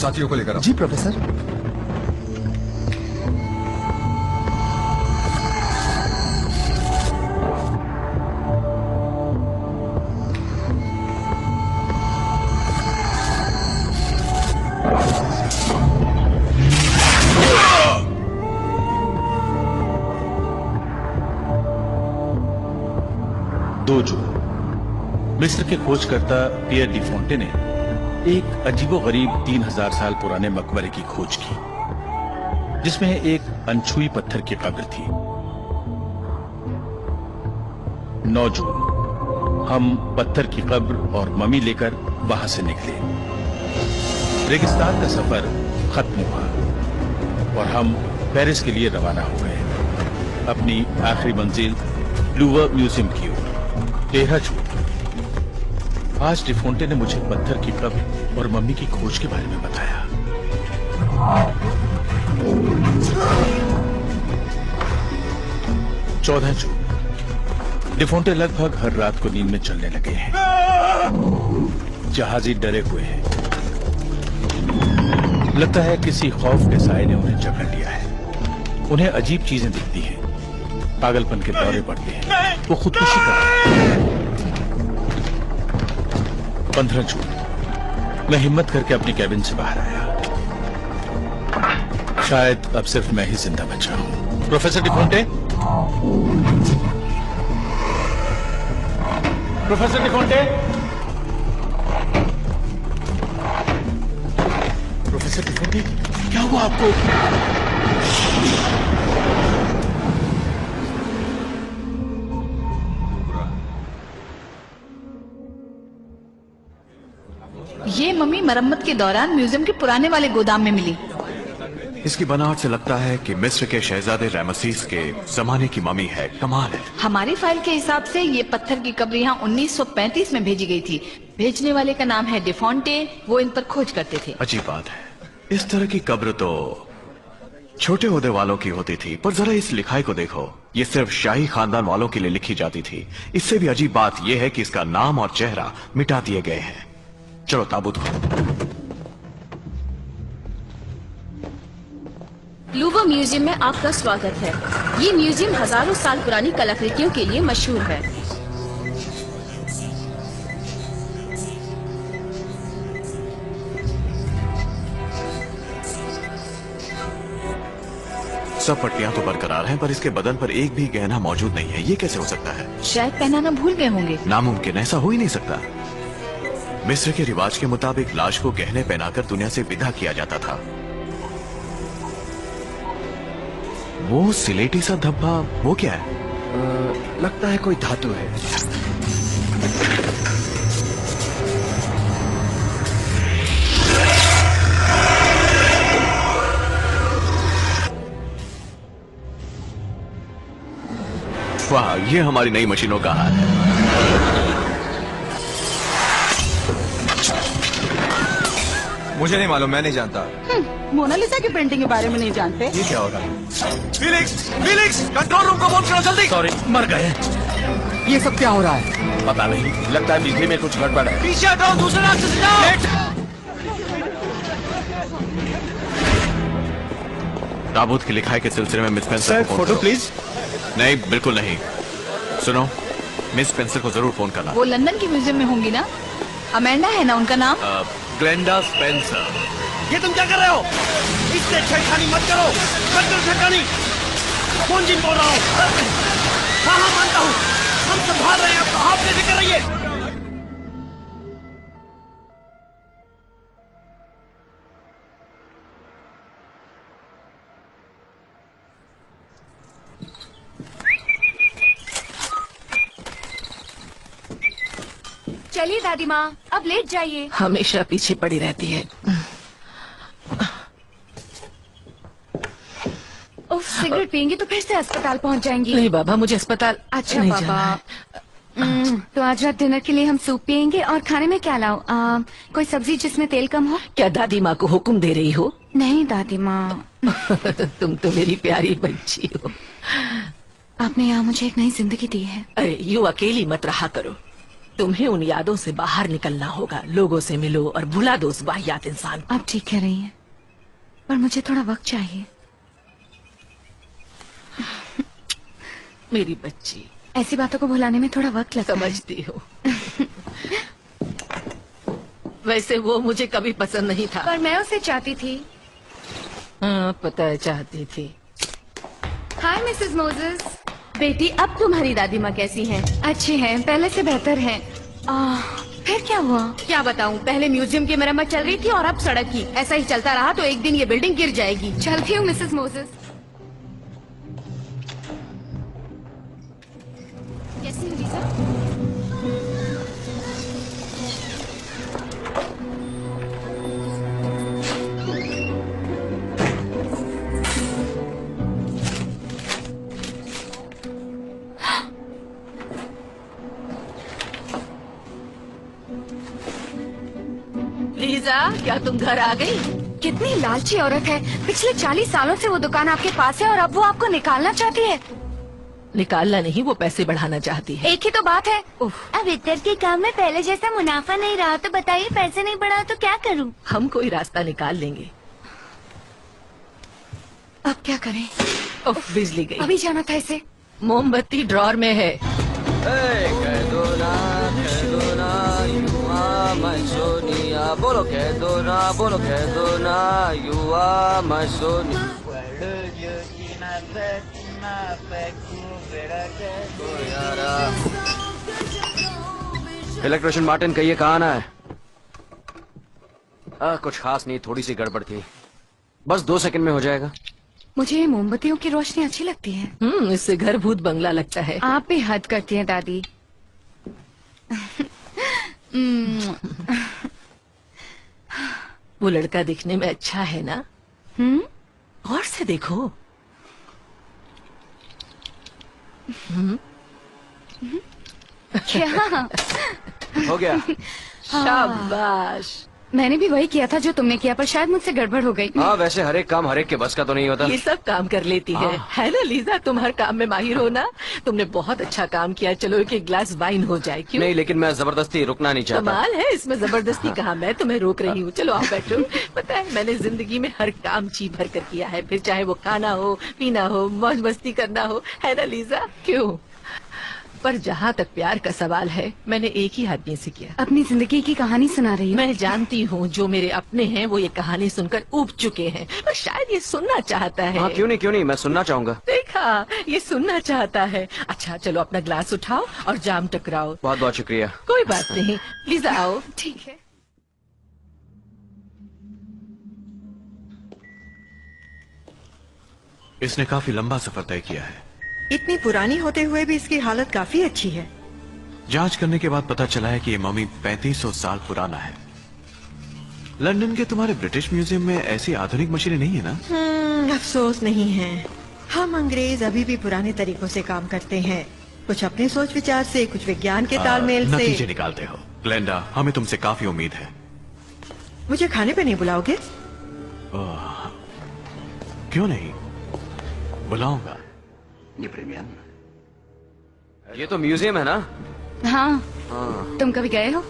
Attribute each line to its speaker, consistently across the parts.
Speaker 1: साथियों को लेकर आओ।
Speaker 2: जी प्रोफेसर।
Speaker 3: दो जून मिस्र के खोजकर्ता पियर डी फोंटे ने एक अजीबोगरीब 3000 साल पुराने मकबरे की खोज की, जिसमें एक अनछुई पत्थर की कब्र थी। 9 जून हम पत्थर की कब्र और ममी लेकर वहां से निकले। रेगिस्तान का सफर खत्म हुआ और हम पेरिस के लिए रवाना हो गए, अपनी आखिरी मंजिल लूवर म्यूजियम की ओर। 13 जून आज डी फोंटे ने मुझे पत्थर की कब्र और मम्मी की खोज के बारे में बताया। 14 जून डी फोंटे लगभग हर रात को नींद में चलने लगे हैं। जहाजी डरे हुए हैं, लगता है किसी खौफ के साए ने उन्हें जकड़ लिया है। उन्हें अजीब चीजें दिखती हैं, पागलपन के दौरे पड़ते हैं, वो खुदकुशी कर रहे हैं। 15 जून मैं हिम्मत करके अपनी कैबिन से बाहर आया। शायद अब सिर्फ मैं ही जिंदा बचा हूं। Professor D फोंटे, professor D फोंटे, professor D फोंटे, क्या हुआ आपको?
Speaker 4: ये मम्मी मरम्मत के दौरान म्यूजियम के पुराने वाले गोदाम में मिली।
Speaker 5: इसकी बनावट से लगता है कि मिस्र के शहजादे रामसीस के जमाने की मम्मी है। कमाल है।
Speaker 4: हमारी फाइल के हिसाब से ये पत्थर की कब्र यहाँ 1935 में भेजी गई थी। भेजने वाले का नाम है डी फोंटे, वो इन पर खोज करते थे।
Speaker 5: अजीब बात है, इस तरह की कब्र तो छोटे ओहदे वालों की होती थी, पर जरा इस लिखाई को देखो, ये सिर्फ शाही खानदान वालों के लिए लिखी जाती थी। इससे भी अजीब बात यह है कि इसका नाम और चेहरा मिटा दिए गए हैं। चलो ताबूत खोलो।
Speaker 6: लूवर म्यूजियम में आपका स्वागत है। ये म्यूजियम हजारों साल पुरानी कलाकृतियों के लिए मशहूर है।
Speaker 5: सब पट्टियां तो बरकरार हैं, पर इसके बदन पर एक भी गहना मौजूद नहीं है। ये कैसे हो सकता है?
Speaker 4: शायद पहनाना भूल गए होंगे।
Speaker 5: नामुमकिन, ऐसा हो ही नहीं सकता। मिस्र के रिवाज के मुताबिक लाश को गहने पहनाकर दुनिया से विदा किया जाता था। वो सिलेटी सा धब्बा, वो क्या है?
Speaker 2: लगता है कोई धातु है।
Speaker 5: वाह, ये हमारी नई मशीनों का हाल है।
Speaker 1: मुझे नहीं मालूम, मैं नहीं जानता।
Speaker 7: मोनालिसा की पेंटिंग के बारे में नहीं जानते?
Speaker 1: ये क्या होगा?
Speaker 5: फीलिक्स, फीलिक्स, कंट्रोल रूम को फोन करो जल्दी।
Speaker 3: सॉरी, मर गए।
Speaker 2: ये सब क्या हो रहा है?
Speaker 3: पता नहीं, लगता है बिजली में कुछ गड़बड़ है।
Speaker 5: पीछे हटो, दूसरे रास्ते से जाओ। ताबूत की लिखाई के सिलसिले में मिस पेंसर को
Speaker 3: फोटो प्लीज।
Speaker 5: नहीं, बिल्कुल नहीं। सुनो, मिस पेंसर को जरूर फोन करना।
Speaker 4: वो लंदन की म्यूजियम में होंगी ना? अमेंडा है ना उनका नाम?
Speaker 5: Glenda Spencer.
Speaker 8: ये तुम क्या कर रहे हो? इससे छेड़खानी मत करो। मत करो छेड़खानी। कौन जिन बोल रहा हूँ? हाँ हाँ मानता हूँ, हम संभाल रहे हैं आपको, आप बेफिक्र रहिए।
Speaker 6: चलिए दादी माँ, अब लेट जाइए।
Speaker 7: हमेशा पीछे पड़ी रहती है।
Speaker 6: उफ, सिगरेट पियेंगी तो फिर से अस्पताल पहुँच जाएंगी।
Speaker 7: नहीं बाबा, मुझे अस्पताल
Speaker 6: अच्छा
Speaker 7: नहीं
Speaker 6: बाबा।
Speaker 7: जाना है।
Speaker 6: तो आज रात डिनर के लिए हम सूप पियेंगे और खाने में क्या लाऊं? कोई सब्जी जिसमें तेल कम हो?
Speaker 7: क्या दादी माँ को हुक्म दे रही हो?
Speaker 6: नहीं दादी माँ।
Speaker 7: तुम तो मेरी प्यारी बच्ची हो।
Speaker 6: आपने यहाँ मुझे एक नई जिंदगी दी है।
Speaker 7: अरे यूं अकेली मत रहा करो। तुम्हें उन यादों से बाहर निकलना होगा। लोगों से मिलो और भुला दो उस वाहियात इंसान को।
Speaker 4: आप ठीक कह रही हैं, पर मुझे थोड़ा वक्त चाहिए।
Speaker 7: मेरी बच्ची,
Speaker 4: ऐसी बातों को भुलाने में थोड़ा वक्त लगता है।
Speaker 7: समझती हो। वैसे वो मुझे कभी पसंद नहीं था।
Speaker 4: पर मैं उसे चाहती थी।
Speaker 7: हाँ, पता है, चाहती थी।
Speaker 4: हाय मिसेस मोजेस।
Speaker 6: बेटी, अब तुम्हारी दादी माँ कैसी हैं?
Speaker 4: अच्छी हैं, पहले से बेहतर हैं। फिर क्या हुआ?
Speaker 6: क्या बताऊँ, पहले म्यूजियम की मरम्मत चल रही थी और अब सड़क की। ऐसा ही चलता रहा तो एक दिन ये बिल्डिंग गिर जाएगी।
Speaker 4: चलती हूँ मिसेस मोजेस।
Speaker 6: कैसी हो लीजा?
Speaker 7: लीजा, क्या तुम घर आ गई?
Speaker 4: कितनी लालची औरत है। पिछले 40 सालों से वो दुकान आपके पास है और अब वो आपको निकालना चाहती है।
Speaker 7: निकालना नहीं, वो पैसे बढ़ाना चाहती है।
Speaker 4: एक ही तो बात है।
Speaker 9: अब इतर के काम में पहले जैसा मुनाफा नहीं रहा तो बताइए, पैसे नहीं बढ़ा तो क्या करूं?
Speaker 7: हम कोई रास्ता निकाल लेंगे।
Speaker 4: अब क्या करें?
Speaker 7: उफ, बिजली गई।
Speaker 4: अभी जाना था इसे।
Speaker 7: मोमबत्ती ड्रॉर में है।
Speaker 8: बोलो कह दो ना, बोलो कह दो ना, you are my Sonia. Electrician Martin, कहिए कहाँ आना है? कुछ खास नहीं, थोड़ी सी गड़बड़ थी, बस 2 सेकंड में हो जाएगा।
Speaker 4: मुझे मोमबत्तियों की रोशनी अच्छी लगती है।
Speaker 7: इससे घर भूत बंगला लगता है।
Speaker 4: आप भी हद करती हैं दादी।
Speaker 7: वो लड़का दिखने में अच्छा है ना? गौर से देखो।
Speaker 4: क्या?
Speaker 8: हो गया।
Speaker 7: शाबाश।
Speaker 4: मैंने भी वही किया था जो तुमने किया, पर शायद मुझसे गड़बड़ हो गई।
Speaker 8: हाँ, वैसे हर एक काम हर एक के बस का तो नहीं होता।
Speaker 7: ये सब काम कर लेती है ना लीजा? तुम हर काम में माहिर हो ना? तुमने बहुत अच्छा काम किया। चलो एक गिलास वाइन हो जाए। क्यों?
Speaker 8: नहीं, लेकिन मैं जबरदस्ती रुकना नहीं चाहता।
Speaker 7: कमाल है, इसमें जबरदस्ती कहाँ? मैं तुम्हें रोक रही हूँ। चलो आओ बैठो। पता है, मैंने जिंदगी में हर काम जी भर कर किया है, फिर चाहे वो खाना हो, पीना हो, मौज मस्ती करना हो, है ना लीजा? क्यों? पर जहाँ तक प्यार का सवाल है, मैंने एक ही आदमी से किया।
Speaker 4: अपनी जिंदगी की कहानी सुना रही हूँ।
Speaker 7: मैं जानती हूँ जो मेरे अपने हैं वो ये कहानी सुनकर ऊब चुके हैं, पर शायद ये सुनना चाहता है।
Speaker 8: हाँ, क्यों नहीं, मैं सुनना चाहूंगा।
Speaker 7: देखा, ये सुनना चाहता है। अच्छा चलो, अपना ग्लास उठाओ और जाम टकराओ।
Speaker 8: बहुत बहुत शुक्रिया।
Speaker 7: कोई बात नहीं, लीजा आओ।
Speaker 4: ठीक है।
Speaker 5: इसने काफी लंबा सफर तय किया है।
Speaker 10: इतनी पुरानी होते हुए भी इसकी हालत काफी अच्छी है।
Speaker 5: जांच करने के बाद पता चला है कि ये मम्मी 3500 साल पुराना है। लंदन के तुम्हारे ब्रिटिश म्यूजियम में ऐसी आधुनिक मशीनें नहीं है ना?
Speaker 10: अफसोस नहीं है। हम अंग्रेज अभी भी पुराने तरीकों से काम करते हैं, कुछ अपने सोच विचार से, कुछ विज्ञान के तालमेल से।
Speaker 5: नतीजे निकालते हो। ग्लेंडा, हमें तुमसे काफी उम्मीद है।
Speaker 10: मुझे खाने पे नहीं बुलाओगे?
Speaker 5: क्यों नहीं, बुलाऊंगा।
Speaker 8: ये तो म्यूजियम है ना?
Speaker 4: हाँ। तुम कभी गए हो?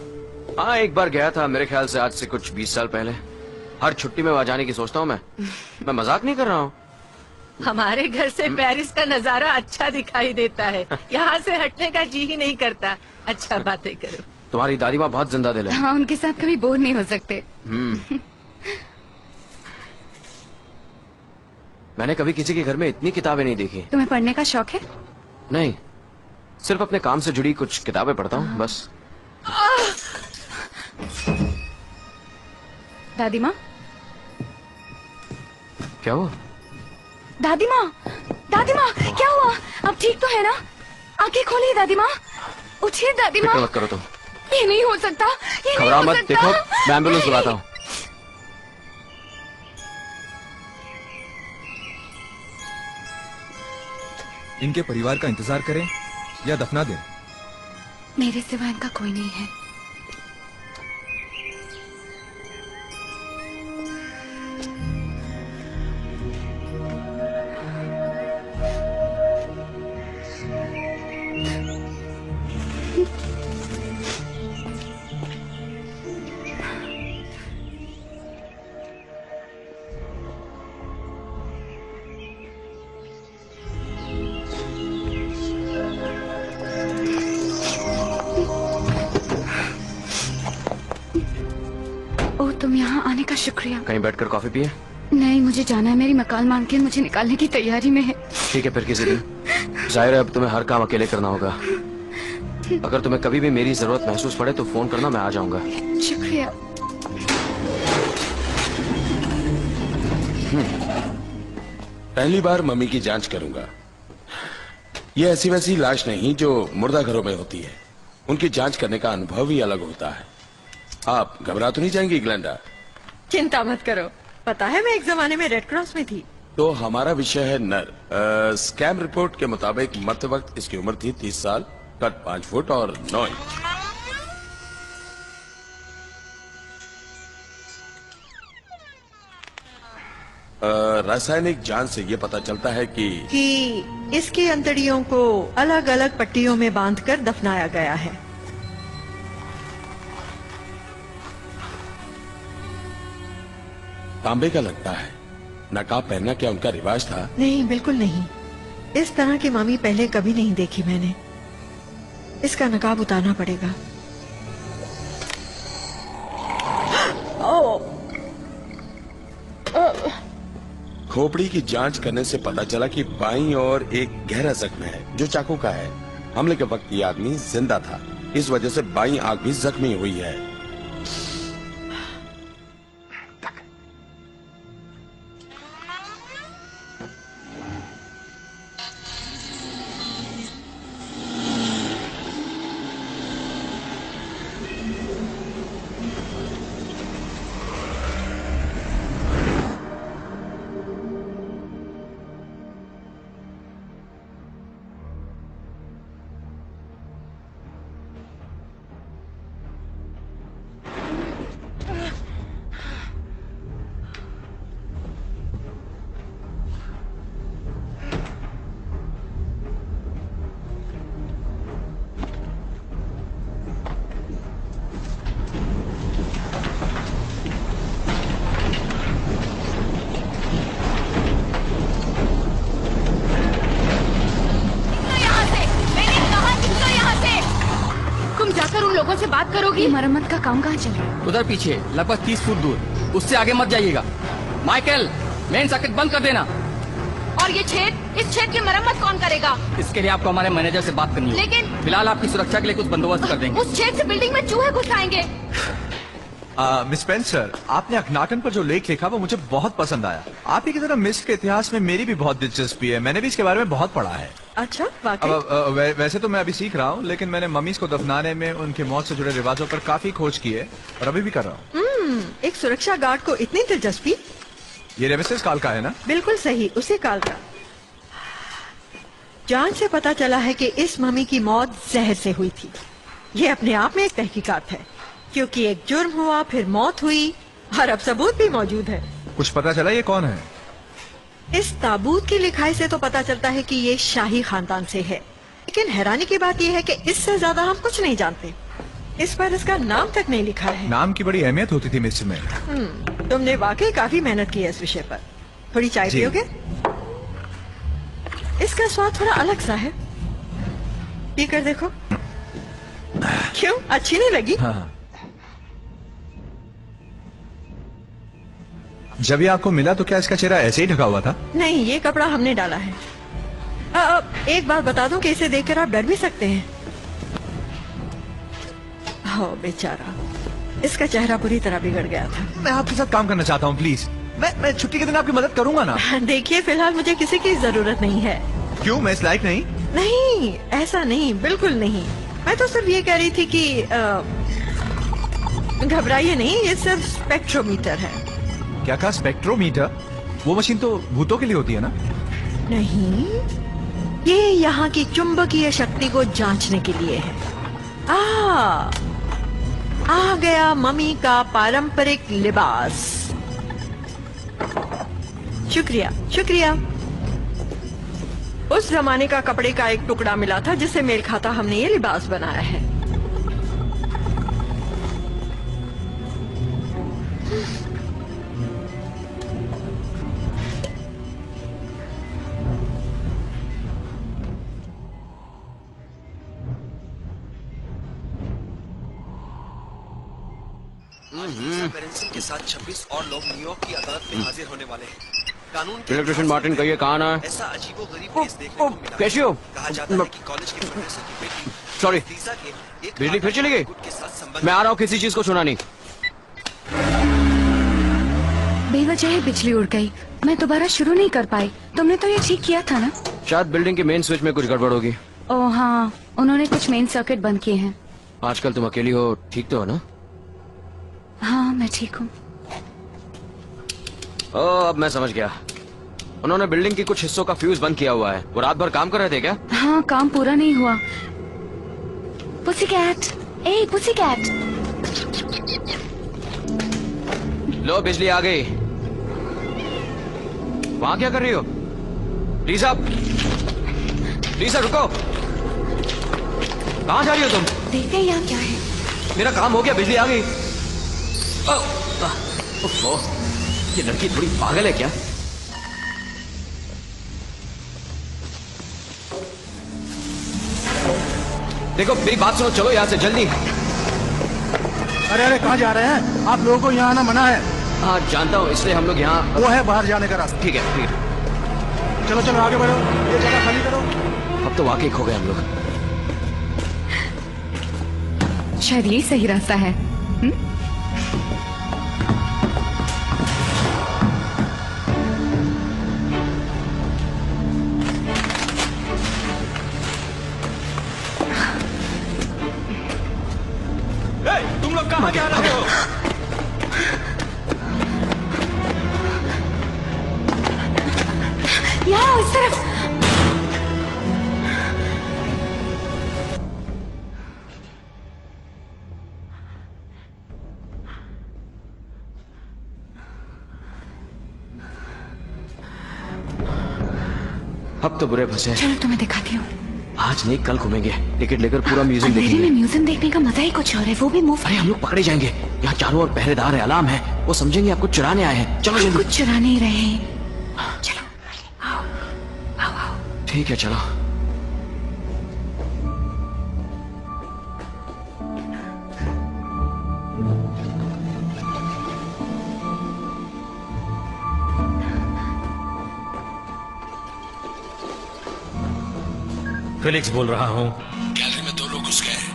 Speaker 8: हाँ, एक बार गया था, मेरे ख्याल से आज से कुछ 20 साल पहले। हर छुट्टी में वहाँ जाने की सोचता हूँ मैं मजाक नहीं कर रहा हूँ।
Speaker 7: हमारे घर से पेरिस का नजारा अच्छा दिखाई देता है, यहाँ से हटने का जी ही नहीं करता। अच्छा, बातें करो।
Speaker 8: तुम्हारी दादी माँ बहुत जिंदा दिल है।
Speaker 4: हाँ, उनके साथ कभी बोर नहीं हो सकते।
Speaker 8: मैंने कभी किसी के घर में इतनी किताबें नहीं देखी।
Speaker 4: तुम्हें पढ़ने का शौक है?
Speaker 8: नहीं, सिर्फ अपने काम से जुड़ी कुछ किताबें पढ़ता हूँ बस।
Speaker 4: दादी माँ?
Speaker 8: क्या हुआ?
Speaker 4: दादी माँ, दादी माँ, क्या हुआ? अब ठीक तो है ना? आंखें खोलिए दादी माँ, उठिए दादी माँ।
Speaker 8: फिक्र मत करो तुम।
Speaker 4: ये नहीं हो सकता, ये नहीं
Speaker 8: घबराओ
Speaker 4: हो
Speaker 8: मत,
Speaker 4: सकता।
Speaker 8: देखो मैं एम्बुलेंस बुलाता हूँ।
Speaker 1: इनके परिवार का इंतजार करें या दफना दें?
Speaker 4: मेरे सिवा इनका कोई नहीं है।
Speaker 11: यहाँ आने का शुक्रिया।
Speaker 12: कहीं बैठकर कॉफी पिए?
Speaker 11: नहीं, मुझे जाना है। मेरी मकाल मालकिन मुझे निकालने की तैयारी में है।
Speaker 12: ठीक है, फिर किसी दिन। जाहिर है अब तुम्हें हर काम अकेले करना होगा। अगर तुम्हें कभी भी मेरी जरूरत महसूस पड़े तो फोन करना, मैं आ जाऊंगा।
Speaker 11: शुक्रिया।
Speaker 13: पहली बार मम्मी की जांच करूंगा। ये ऐसी वैसी लाश नहीं जो मुर्दा घरों में होती है। उनकी जांच करने का अनुभव ही अलग होता है। आप घबरा तो नहीं जाएंगी ग्लेंडा?
Speaker 10: चिंता मत करो, पता है मैं एक जमाने में रेड क्रॉस में थी।
Speaker 13: तो हमारा विषय है नर। स्कैम रिपोर्ट के मुताबिक मरते वक्त इसकी उम्र थी 30 साल, कद 5 फुट और 9 इंच। रासायनिक जांच से ये पता चलता है कि
Speaker 10: इसकी अंतड़ियों को अलग अलग पट्टियों में बांधकर दफनाया गया है।
Speaker 13: तांबे का लगता है। नकाब पहनना क्या उनका रिवाज था?
Speaker 10: नहीं, बिल्कुल नहीं। इस तरह की मम्मी पहले कभी नहीं देखी मैंने। इसका नकाब उतारना पड़ेगा।
Speaker 13: खोपड़ी की जांच करने से पता चला कि बाईं ओर एक गहरा जख्म है जो चाकू का है। हमले के वक्त ये आदमी जिंदा था, इस वजह से बाईं आंख भी जख्मी हुई है।
Speaker 11: से बात करोगी? मरम्मत का काम कहाँ चल रहा है?
Speaker 2: उधर पीछे लगभग 30 फुट दूर, उससे आगे मत जाइएगा। माइकल, मेन सॉकेट बंद कर देना।
Speaker 4: और ये छेद, इस छेद की मरम्मत कौन करेगा?
Speaker 2: इसके लिए आपको हमारे मैनेजर से बात करनी है।
Speaker 4: लेकिन
Speaker 2: फिलहाल आपकी सुरक्षा के लिए कुछ बंदोबस्त कर देंगे।
Speaker 4: उस छेद से बिल्डिंग में चूहे घुस आएंगे।
Speaker 1: मिस स्पेंसर, आपने अखनाटन पर जो लेख लिखा वो मुझे बहुत पसंद आया। आप ही की तरह मिस्र के इतिहास में मेरी भी बहुत दिलचस्पी है। मैंने भी इसके बारे में बहुत पढ़ा है।
Speaker 10: अच्छा, वाकई?
Speaker 1: वैसे तो मैं अभी सीख रहा हूँ, लेकिन मैंने मम्मीज को दफनाने में उनके मौत से जुड़े रिवाजों पर काफी खोज की है और अभी भी कर रहा हूँ।
Speaker 10: एक सुरक्षा गार्ड को इतनी दिलचस्पी?
Speaker 1: ये रेमेसेस काल का है ना?
Speaker 10: बिल्कुल सही, उसी काल का। जांच से पता चला है कि इस मम्मी की मौत जहर से हुई थी। ये अपने आप में एक तहकीकात है, क्योंकि एक जुर्म हुआ, फिर मौत हुई और अब सबूत भी मौजूद है।
Speaker 1: कुछ पता चला ये कौन है?
Speaker 10: इस ताबूत की लिखाई से तो पता चलता है कि ये शाही खानदान से है, लेकिन हैरानी की बात यह है कि इससे ज्यादा हम कुछ नहीं जानते। इस पर इसका नाम तक नहीं लिखा है।
Speaker 1: नाम की बड़ी अहमियत होती थी मिस्र में।
Speaker 10: तुमने वाकई काफी मेहनत की है इस विषय पर। थोड़ी चाय पियोगे? इसका स्वाद थोड़ा अलग सा है, पी कर देखो। क्यों, अच्छी नहीं लगी?
Speaker 1: हाँ। जब ये आपको मिला तो क्या इसका चेहरा ऐसे ही ढका हुआ था?
Speaker 10: नहीं, ये कपड़ा हमने डाला है। एक बात बता दूं कि इसे देखकर आप डर भी सकते हैं। हो बेचारा, इसका चेहरा पूरी तरह बिगड़ गया था।
Speaker 1: मैं आपके साथ काम करना चाहता हूँ, प्लीज। मैं छुट्टी के दिन आपकी मदद करूंगा ना।
Speaker 10: देखिए, फिलहाल मुझे किसी की जरूरत नहीं है।
Speaker 1: क्यों, मैं इस लायक नहीं?
Speaker 10: नहीं, ऐसा नहीं, बिल्कुल नहीं। मैं तो सिर्फ ये कह रही थी कि घबराइए नहीं, ये सिर्फ स्पेक्ट्रोमीटर है।
Speaker 1: क्या कहा? स्पेक्ट्रोमीटर? वो मशीन तो भूतों के लिए होती है ना?
Speaker 10: नहीं, ये यहाँ की चुंबकीय शक्ति को जांचने के लिए है। आ गया मम्मी का पारंपरिक लिबास। शुक्रिया, शुक्रिया। उस जमाने का कपड़े का एक टुकड़ा मिला था जिससे मेल खाता हमने ये लिबास बनाया है।
Speaker 14: बेरेंसन के साथ 26 और लोग न्यूयॉर्क की अदालत में हाजिर होने वाले हैं। कानून के
Speaker 12: इलेक्ट्रिशियन मार्टिन कहिए कहाँ आना है?
Speaker 14: ऐसा अजीबोगरीब केस देखने को मिला।
Speaker 12: कैसे हो?
Speaker 14: कहा जाता है कि कॉलेज के प्रोफेसर की बेटी
Speaker 12: सॉरी,
Speaker 14: लीजा के एक
Speaker 12: बिजली फिर चली गई?
Speaker 14: के साथ संबंध
Speaker 12: मैं आ रहा हूँ, किसी चीज को सुना नहीं।
Speaker 11: बेवजह ही बिजली उड़ गई, मैं दोबारा शुरू नहीं कर पाई। तुमने तो ये ठीक किया था ना?
Speaker 12: शायद बिल्डिंग के मेन स्विच में कुछ गड़बड़ होगी।
Speaker 11: ओह हाँ, उन्होंने कुछ मेन सर्किट बंद किए हैं।
Speaker 12: आजकल तुम अकेली हो, ठीक तो हो ना?
Speaker 11: हाँ मैं ठीक हूँ।
Speaker 12: ओह अब मैं समझ गया, उन्होंने बिल्डिंग की कुछ हिस्सों का फ्यूज बंद किया हुआ है। वो रात भर काम कर रहे थे क्या?
Speaker 11: हाँ, काम पूरा नहीं हुआ। पुसीकैट, ए पुसीकैट।
Speaker 12: लो बिजली आ गई। वहां क्या कर रही हो? लीजा, लीजा रुको, कहाँ जा रही हो तुम?
Speaker 11: देखते हैं यहाँ क्या है।
Speaker 12: मेरा काम हो गया, बिजली आ गई। ये लड़की थोड़ी पागल है क्या? देखो मेरी बात सुनो, चलो यहाँ से जल्दी।
Speaker 15: अरे अरे कहाँ जा रहे हैं आप? लोगों को यहाँ आना मना है।
Speaker 12: हाँ जानता हूँ, इसलिए हम लोग यहाँ।
Speaker 15: वो है बाहर जाने का रास्ता।
Speaker 12: ठीक है, ठीक है।
Speaker 15: चलो चलो आगे बढ़ो, ये जगह खाली करो।
Speaker 12: अब तो वाकई खो गए हम लोग।
Speaker 11: शायद यही सही रास्ता है।
Speaker 8: तुम लोग कहाँ जा रहे हो?
Speaker 11: यहाँ इस तरफ।
Speaker 12: अब तो बुरे फंसे।
Speaker 11: चलो तुम्हें दिखाती हूँ।
Speaker 12: आज नहीं कल घूमेंगे, टिकट लेकर पूरा म्यूजियम
Speaker 11: अंधेरे
Speaker 12: देखेंगे।
Speaker 11: में म्यूजियम देखने का मजा ही कुछ और है, वो भी मुफ्त।
Speaker 12: अरे हम लोग पकड़े जाएंगे, यहाँ चारों ओर पहरेदार है, अलार्म है, वो समझेंगे आपको चुराने आए हैं। चलो जल्दी।
Speaker 11: कुछ चुरा नहीं रहे। चलो आओ आओ आओ।
Speaker 12: ठीक है चलो।
Speaker 8: फिलिक्स बोल रहा हूँ।
Speaker 13: गैलरी में 2 लोग घुस गए हैं।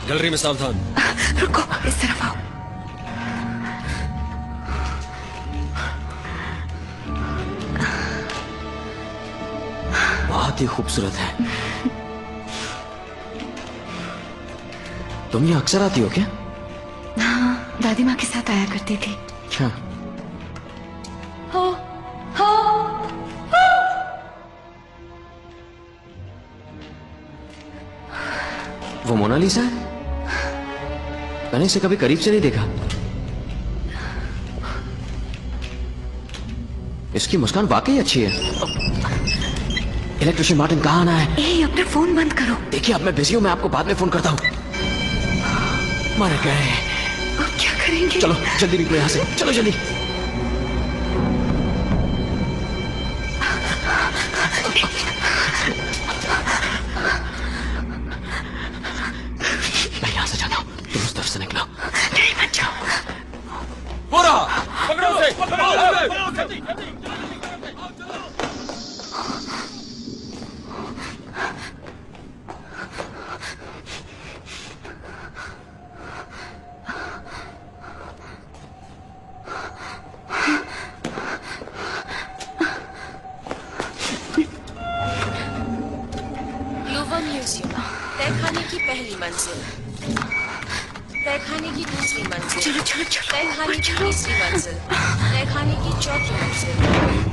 Speaker 8: गैलरी में सावधान।
Speaker 11: रुको, इस तरफ आओ।
Speaker 12: बहुत ही खूबसूरत है। तुम ये अक्सर आती हो क्या?
Speaker 11: हाँ, दादी माँ के साथ आया करती थी।
Speaker 12: अच्छा।
Speaker 11: हो हो
Speaker 12: वो मोनालिसा है? मैंने इसे कभी करीब से नहीं देखा। इसकी मुस्कान वाकई अच्छी है। इलेक्ट्रिशियन मार्टिन कहाँ आना है?
Speaker 11: ए, अपना फोन बंद करो।
Speaker 12: देखिए अब मैं बिजी हूँ, मैं आपको बाद में फोन करता हूँ। मर गए।
Speaker 11: अब क्या करेंगे?
Speaker 12: चलो जल्दी निकलो यहाँ से, चलो जल्दी। मैं यहाँ से जाता हूँ, तुम उस तरफ से निकलो।
Speaker 11: नहीं मत जाओ।
Speaker 8: पूरा पकड़ो उसे, पकड़ो उसे।
Speaker 6: लूवर म्यूजियम, तहखाने की पहली मंजिल, तहखाने की दूसरी मंजिल,
Speaker 11: चलो चलो चलो।
Speaker 6: तहखाने की तीसरी मंजिल, तहखाने की चौथी मंजिल।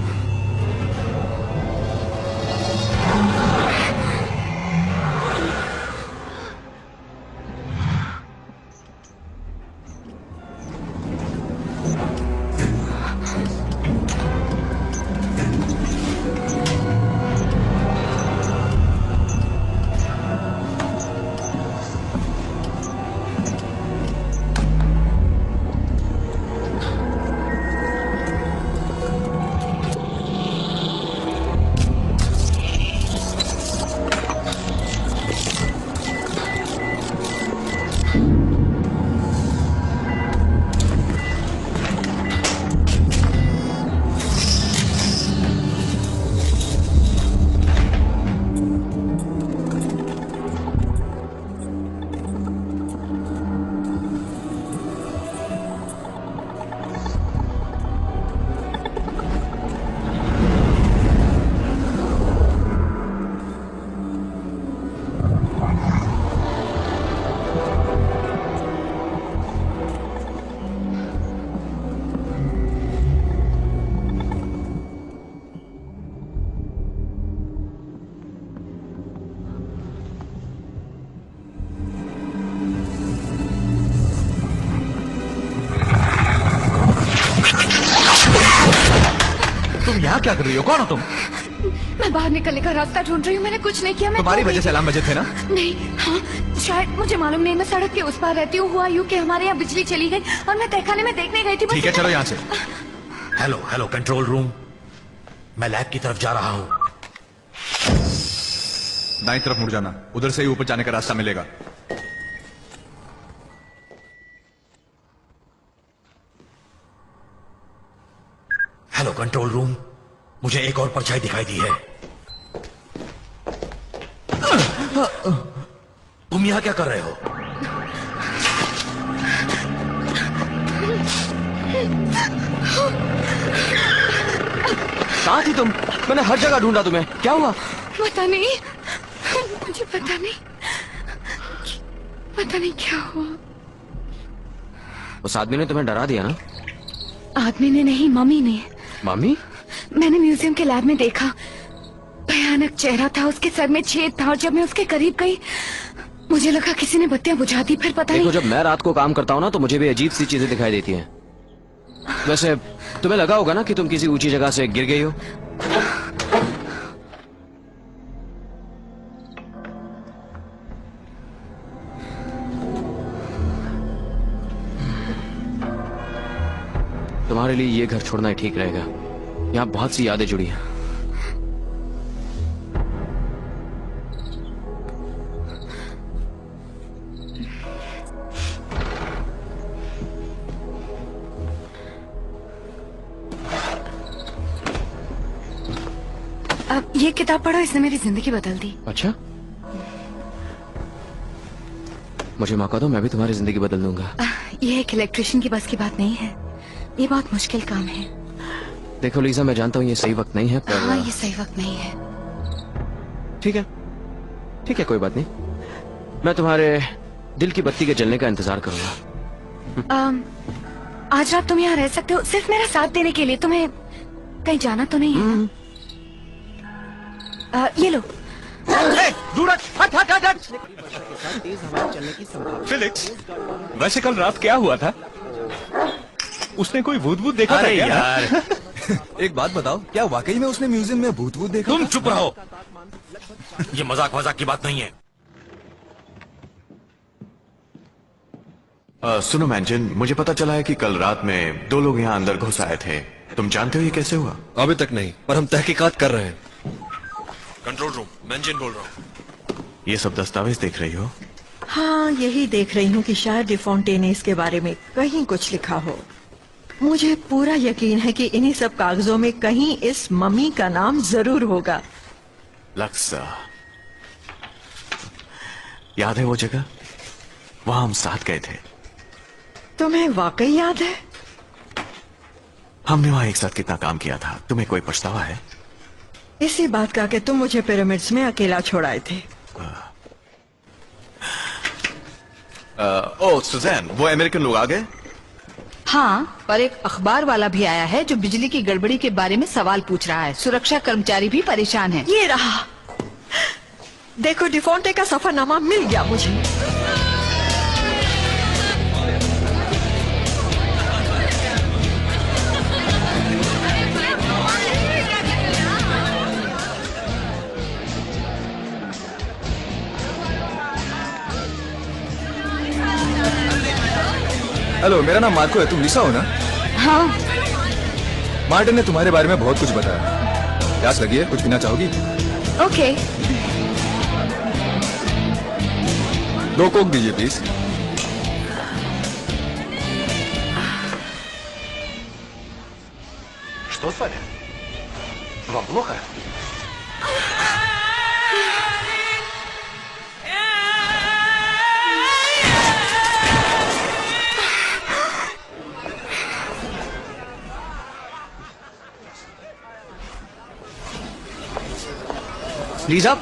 Speaker 1: तुम यहाँ क्या कर रही हो? कौन हो तुम?
Speaker 11: मैं बाहर निकलने का रास्ता ढूंढ रही हूँ। मैंने कुछ नहीं किया। मैं
Speaker 1: तुम्हारी वजह से अलार्म बजे थे ना?
Speaker 11: नहीं, हाँ शायद, मुझे मालूम नहीं। मैं सड़क के उस पार रहती हूँ। हुआ यूँ कि हमारे यहाँ बिजली चली गई और मैं तहखाने में देखने गई थी।
Speaker 1: ठीक है, चलो यहाँ से।
Speaker 16: हेलो हेलो कंट्रोल रूम, मैं लैब की तरफ जा रहा हूँ।
Speaker 1: दाईं तरफ मुड़ जाना, उधर से ही ऊपर जाने का रास्ता मिलेगा।
Speaker 16: हेलो कंट्रोल रूम, मुझे एक और परछाई दिखाई दी है। तुम यहाँ क्या कर रहे हो?
Speaker 12: कहाँ थी तुम? मैंने हर जगह ढूंढा तुम्हें। क्या हुआ?
Speaker 11: पता नहीं, मुझे पता नहीं, पता नहीं क्या हुआ।
Speaker 12: उस आदमी ने तुम्हें डरा दिया ना?
Speaker 11: आदमी ने नहीं, मम्मी ने।
Speaker 12: मम्मी?
Speaker 11: मैंने म्यूजियम के लैब में देखा, भयानक चेहरा था, उसके सर में छेद था और जब मैं उसके करीब गई मुझे लगा किसी ने बत्तियां बुझा दी। फिर पता
Speaker 12: देखो,
Speaker 11: नहीं।
Speaker 12: जब मैं रात को काम करता हूँ ना तो मुझे भी अजीब सी चीजें दिखाई देती हैं। वैसे तुम्हें लगा होगा ना कि तुम किसी ऊंची जगह से गिर गई हो? तुम्हारे लिए ये घर छोड़ना ही ठीक रहेगा। यहाँ बहुत सी यादें जुड़ी हैं।
Speaker 11: अब ये किताब पढ़ो, इसने मेरी जिंदगी बदल दी।
Speaker 12: अच्छा, मुझे मौका दो, मैं भी तुम्हारी जिंदगी बदल दूंगा।
Speaker 11: ये एक इलेक्ट्रिशियन की बस की बात नहीं है। ये बहुत मुश्किल काम है।
Speaker 12: देखो लीजा, मैं जानता हूँ ये सही वक्त नहीं है, पर
Speaker 11: हाँ, ये सही वक्त नहीं है।
Speaker 12: ठीक है, ठीक है, कोई बात नहीं। मैं तुम्हारे दिल की बत्ती के जलने का इंतजार करूंगा।
Speaker 11: आज रात तुम यहाँ रह सकते हो, सिर्फ मेरा साथ देने के लिए। तुम्हें कहीं जाना तो नहीं है ना? ये लो।
Speaker 3: फिलिक्स, वैसे कल रात क्या हुआ था? उसने कोई भूत भूत देखा था क्या?
Speaker 1: यार एक बात बताओ, क्या वाकई में उसने म्यूजियम में भूत भूत देखा?
Speaker 16: तुम चुप रहो, ये मजाक मजाक की बात नहीं है।
Speaker 5: सुनो मैंजन, मुझे पता चला है कि कल रात में 2 लोग यहाँ अंदर घुस आए थे। तुम जानते हो ये कैसे हुआ?
Speaker 14: अभी तक नहीं, पर हम तहकीकात कर रहे हैं। कंट्रोल रूम, मैंजन बोल रहा हूँ।
Speaker 5: ये सब दस्तावेज देख रही हो?
Speaker 10: हाँ, यही देख रही हूँ कि शायद डिफोंटे ने इसके बारे में कहीं कुछ लिखा हो। मुझे पूरा यकीन है कि इन्हीं सब कागजों में कहीं इस मम्मी का नाम जरूर होगा।
Speaker 5: लक्सा, याद है वो जगह? वहां हम साथ गए थे।
Speaker 10: तुम्हें वाकई याद है?
Speaker 5: हमने वहां एक साथ कितना काम किया था। तुम्हें कोई पछतावा है?
Speaker 10: इसी बात का कि तुम मुझे पिरामिड्स में अकेला छोड़ाए थे।
Speaker 5: ओ सुजैन, वो अमेरिकन लोग आ गए?
Speaker 4: हाँ, पर एक अखबार वाला भी आया है जो बिजली की गड़बड़ी के बारे में सवाल पूछ रहा है। सुरक्षा कर्मचारी भी परेशान हैं।
Speaker 10: ये रहा, देखो डिफोंटे का सफरनामा मिल गया मुझे।
Speaker 1: हेलो, मेरा नाम मार्को है। तुम लिसा हो ना?
Speaker 11: हाँ।
Speaker 1: मार्टिन ने तुम्हारे बारे में बहुत कुछ बताया। प्यास लगी है, कुछ पीना चाहोगी?
Speaker 11: ओके।
Speaker 1: 2 कोक दीजिए प्लीज।
Speaker 14: Что с вами? Вам плохо?
Speaker 1: लीजा,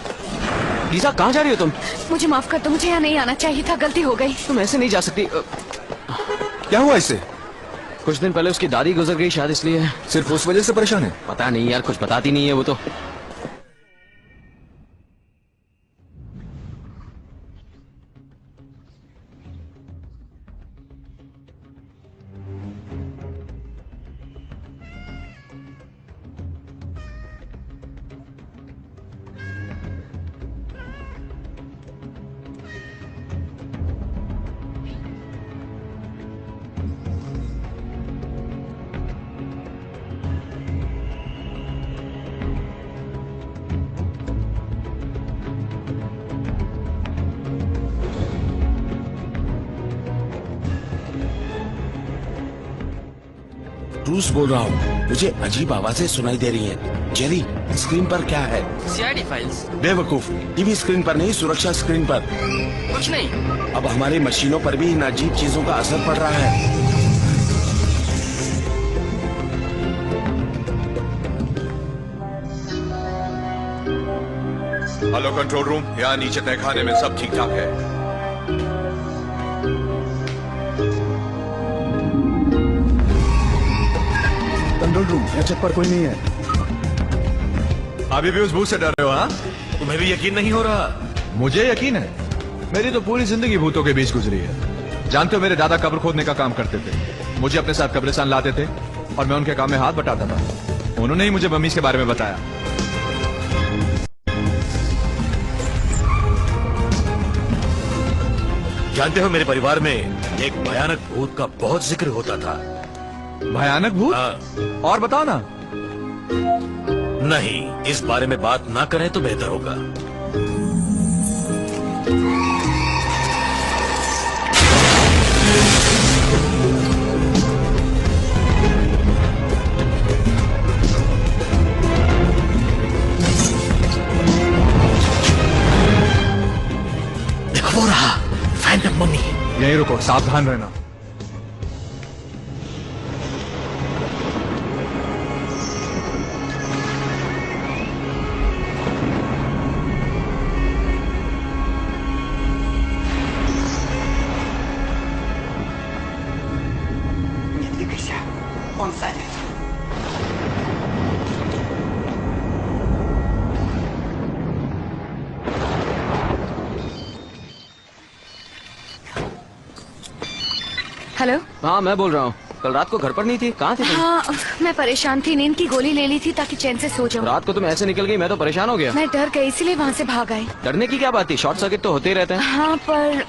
Speaker 12: लीजा कहाँ जा रही हो तुम?
Speaker 11: मुझे माफ कर दो, मुझे यहाँ नहीं आना चाहिए था, गलती हो गई।
Speaker 12: तुम ऐसे नहीं जा सकती।
Speaker 14: क्या हुआ इससे?
Speaker 12: कुछ दिन पहले उसकी दादी गुजर गई, शायद इसलिए।
Speaker 14: सिर्फ उस वजह से परेशान है?
Speaker 12: पता नहीं यार, कुछ बताती नहीं है वो तो।
Speaker 13: ब्रूस बोल रहा हूँ, मुझे अजीब आवाजें सुनाई दे रही हैं। जेरी, स्क्रीन पर क्या है?
Speaker 2: CID files.
Speaker 13: बेवकूफ, टीवी स्क्रीन पर नहीं, सुरक्षा स्क्रीन पर।
Speaker 2: कुछ नहीं।
Speaker 13: अब हमारी मशीनों पर भी इन अजीब चीजों का असर पड़ रहा है।
Speaker 5: हेलो कंट्रोल रूम, यहाँ नीचे तहखाने में सब ठीक ठाक है।
Speaker 15: कंट्रोल रूम, यहाँ छत पर कोई नहीं है।
Speaker 1: अभी भी उस भूत से डर रहे हो? हाँ,
Speaker 5: तुम्हें भी यकीन नहीं हो रहा?
Speaker 1: मुझे यकीन है। मेरी तो पूरी जिंदगी भूतों के बीच गुजरी है। जानते हो, मेरे दादा कब्र खोदने का काम करते थे। मुझे अपने साथ कब्रिस्तान लाते थे और मैं उनके काम में हाथ बटाता था। उन्होंने ही मुझे मम्मीज के बारे में बताया।
Speaker 16: जानते हो, मेरे परिवार में एक भयानक भूत का बहुत जिक्र होता था।
Speaker 1: भयानक भूत? और बताओ ना।
Speaker 16: नहीं, इस बारे में बात ना करें तो बेहतर होगा। देखो वो रहा, फैंटम मम्मी।
Speaker 1: यहीं रुको, सावधान रहना।
Speaker 11: हेलो।
Speaker 12: हाँ, मैं बोल रहा हूँ। कल रात को घर पर नहीं थी, कहाँ थी तुम?
Speaker 11: हाँ, मैं परेशान थी, नींद की गोली ले ली थी ताकि चैन से सो जाऊं।
Speaker 12: रात को तुम ऐसे निकल गई, मैं तो परेशान हो गया।
Speaker 11: मैं डर गई, इसलिए वहाँ से भाग आई।
Speaker 12: डरने की क्या बात थी, शॉर्ट सर्किट तो होते ही रहते हैं।
Speaker 11: हाँ, पर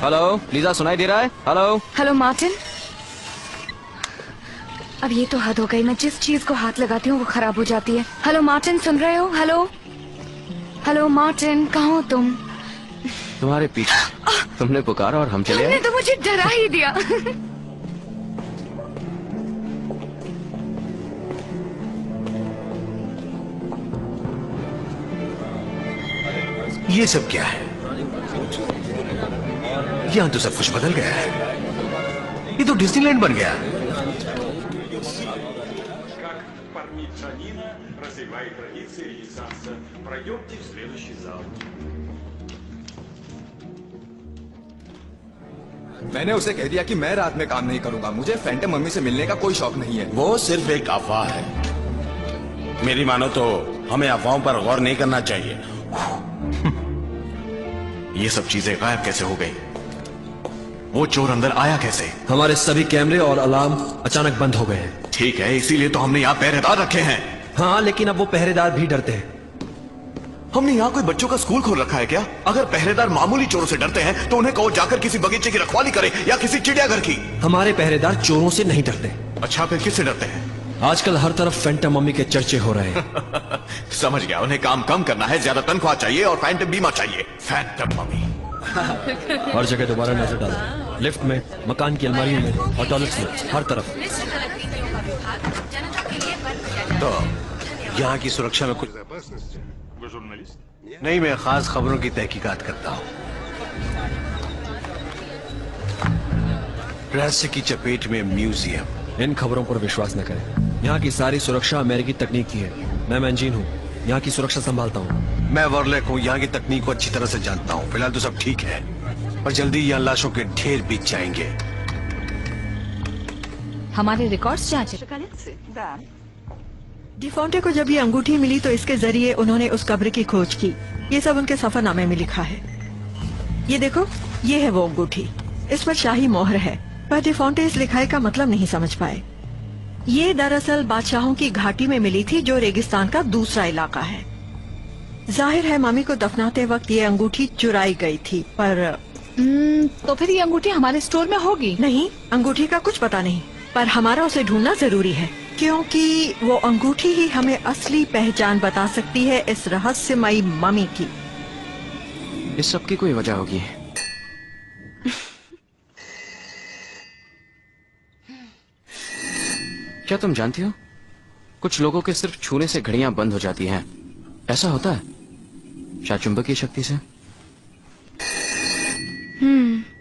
Speaker 12: हेलो लीजा, सुनाई दे रहा है? Hello
Speaker 11: hello Martin. अब ये तो हद हो गई, मैं जिस चीज को हाथ लगाती हूँ वो खराब हो जाती है। हेलो मार्टिन, सुन रहे हो? हेलो हेलो मार्टिन, कहाँ हो तुम?
Speaker 12: तुम्हारे पीछे। तुमने पुकारा और हम चले आए।
Speaker 11: तुमने तो मुझे डरा ही दिया।
Speaker 16: ये सब क्या है? यहाँ तो सब कुछ बदल गया है। ये तो डिज्नीलैंड बन गया।
Speaker 14: मैंने उसे कह दिया कि मैं रात में काम नहीं करूंगा। मुझे फैंटम मम्मी से मिलने का कोई शौक नहीं है।
Speaker 13: वो सिर्फ एक अफवाह है। मेरी मानो तो हमें अफवाहों पर गौर नहीं करना चाहिए।
Speaker 5: ये सब चीजें गायब कैसे हो गई? वो चोर अंदर आया कैसे?
Speaker 14: हमारे सभी कैमरे और अलार्म अचानक बंद हो गए हैं।
Speaker 5: ठीक है, इसीलिए तो हमने यहाँ पहरेदार रखे हैं।
Speaker 14: हाँ, लेकिन अब वो पहरेदार भी डरते हैं।
Speaker 5: हमने यहाँ कोई बच्चों का स्कूल खोल रखा है क्या? अगर पहरेदार मामूली चोरों से डरते हैं तो उन्हें कहो जाकर किसी बगीचे की रखवाली करे या किसी चिड़ियाघर की।
Speaker 14: हमारे पहरेदार चोरों से नहीं डरते।
Speaker 5: अच्छा, फिर किससे डरते हैं?
Speaker 14: आजकल हर तरफ फैंटम मम्मी के चर्चे हो रहे हैं।
Speaker 5: समझ गया, उन्हें काम कम करना है, ज्यादा तनख्वाह चाहिए और फैंटम बीमा चाहिए। Phantom mummy.
Speaker 14: हर जगह दोबारा नजर डालो, लिफ्ट में, मकान की अलमारियों में और टॉयलेट्स में, हर तरफ।
Speaker 16: तो यहाँ की सुरक्षा में कुछ नहीं, मैं खास खबरों की तहकीकात करता हूँ। रहस्य की चपेट में म्यूजियम।
Speaker 14: इन खबरों पर विश्वास न करें। यहाँ की सारी सुरक्षा अमेरिकी तकनीक की है। मैं मैंजीन हूँ। यहाँ की सुरक्षा संभालता हूँ।
Speaker 16: मैं वर्लेक हूँ, यहाँ की तकनीक को अच्छी तरह से जानता हूँ। फिलहाल तो सब ठीक है, पर जल्दी यहाँ लाशों के ढेर बीत जाएंगे।
Speaker 4: हमारे रिकॉर्ड्स जांचे।
Speaker 10: डिफॉन्टे को जब ये अंगूठी मिली तो इसके जरिए उन्होंने उस कब्र की खोज की। ये सब उनके सफरनामे में लिखा है। ये देखो, ये है वो अंगूठी। इस पर शाही मोहर है, पर डिफॉन्टे इस लिखाई का मतलब नहीं समझ पाए। ये दरअसल बादशाहों की घाटी में मिली थी, जो रेगिस्तान का दूसरा इलाका है। जाहिर है मम्मी को दफनाते वक्त ये अंगूठी चुराई गई थी, पर
Speaker 4: तो फिर ये अंगूठी हमारे स्टोर में होगी?
Speaker 10: नहीं, अंगूठी का कुछ पता नहीं, पर हमारा उसे ढूंढना जरूरी है, क्योंकि वो अंगूठी ही हमें असली पहचान बता सकती है इस रहस्यमयी मम्मी की।
Speaker 12: इस सब की कोई वजह होगी। क्या तुम जानती हो, कुछ लोगों के सिर्फ छूने से घड़ियां बंद हो जाती हैं। ऐसा होता है शायद चुंबकीय शक्ति से।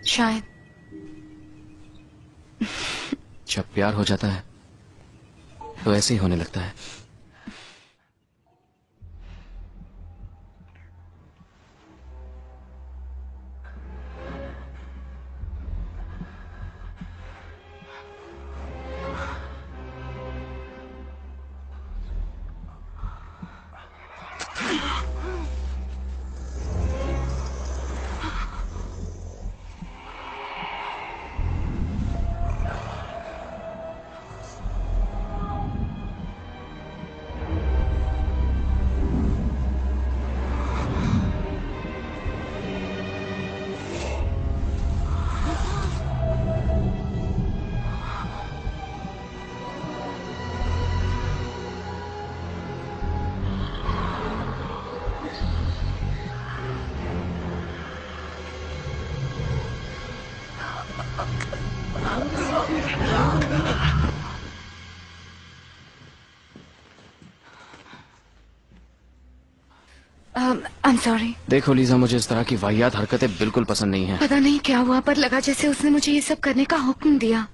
Speaker 11: शायद।
Speaker 12: जब प्यार हो जाता है तो ऐसे ही होने लगता है।
Speaker 11: I'm sorry।
Speaker 12: देखो लीजा, मुझे इस तरह की वाहियात हरकतें बिल्कुल पसंद नहीं है।
Speaker 11: पता नहीं क्या हुआ, पर लगा जैसे उसने मुझे ये सब करने का हुक्म दिया।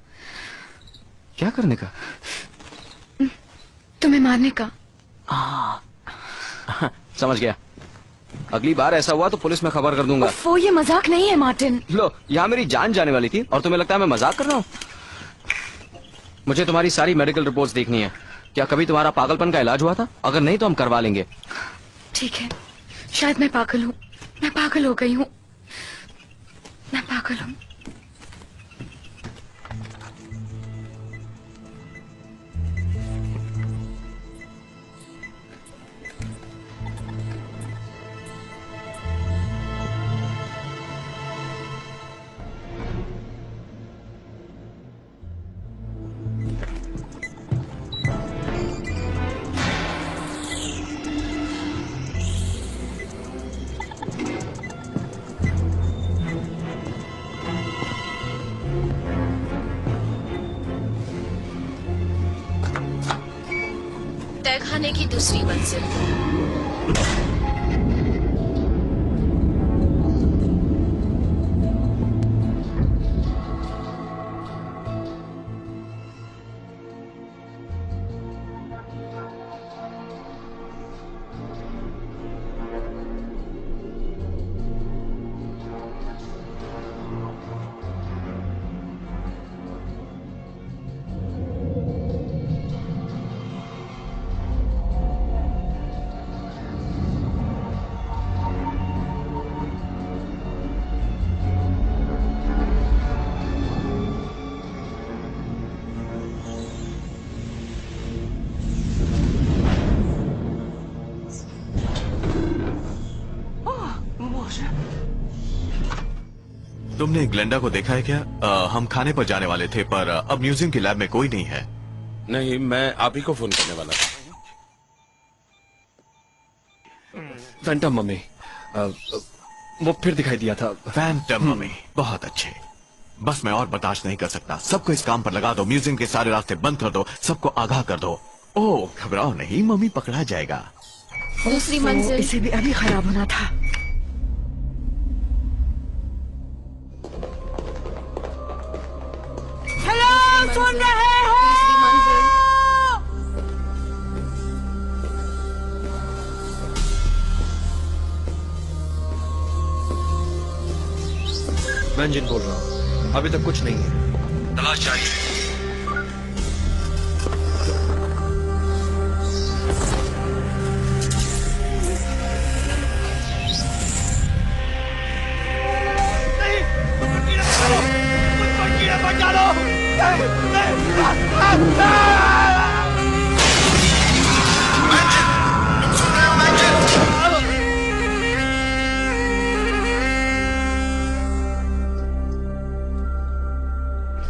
Speaker 12: क्या करने का?
Speaker 11: तुम्हें मारने का।
Speaker 12: समझ गया। अगली बार ऐसा हुआ तो पुलिस में खबर कर दूंगा।
Speaker 11: वो ये मजाक नहीं है मार्टिन।
Speaker 12: लो, यहाँ मेरी जान जाने वाली थी और तुम्हें लगता है मैं मजाक कर रहा हूँ? मुझे तुम्हारी सारी मेडिकल रिपोर्ट्स देखनी है। क्या कभी तुम्हारा पागलपन का इलाज हुआ था? अगर नहीं तो हम करवा लेंगे।
Speaker 11: ठीक है, शायद मैं पागल हूँ। मैं पागल हो गई हूँ। मैं पागल हूँ।
Speaker 6: तहखाने की दूसरी मंजिल।
Speaker 5: तुमने ग्लेंडा को देखा है क्या? हम खाने पर जाने वाले थे, पर अब म्यूजियम की लैब में कोई नहीं है।
Speaker 13: नहीं, मैं आप ही को फोन करने वाला था।
Speaker 14: फैंटम मम्मी, वो फिर दिखाई दिया था।
Speaker 5: फैंटम मम्मी, बहुत अच्छे। बस मैं और बर्दाश्त नहीं कर सकता। सबको इस काम पर लगा दो, म्यूजियम के सारे रास्ते बंद कर दो, सबको आगाह कर दो। ओह, घबराओ नहीं, मम्मी पकड़ा जाएगा।
Speaker 6: दूसरी मंजिल।
Speaker 10: इसे भी अभी खराब होना था।
Speaker 6: हेलो, सुन रहे हो?
Speaker 14: मैं इंजन बोल रहा हूँ। अभी तक कुछ नहीं है।
Speaker 16: तलाश जारी है।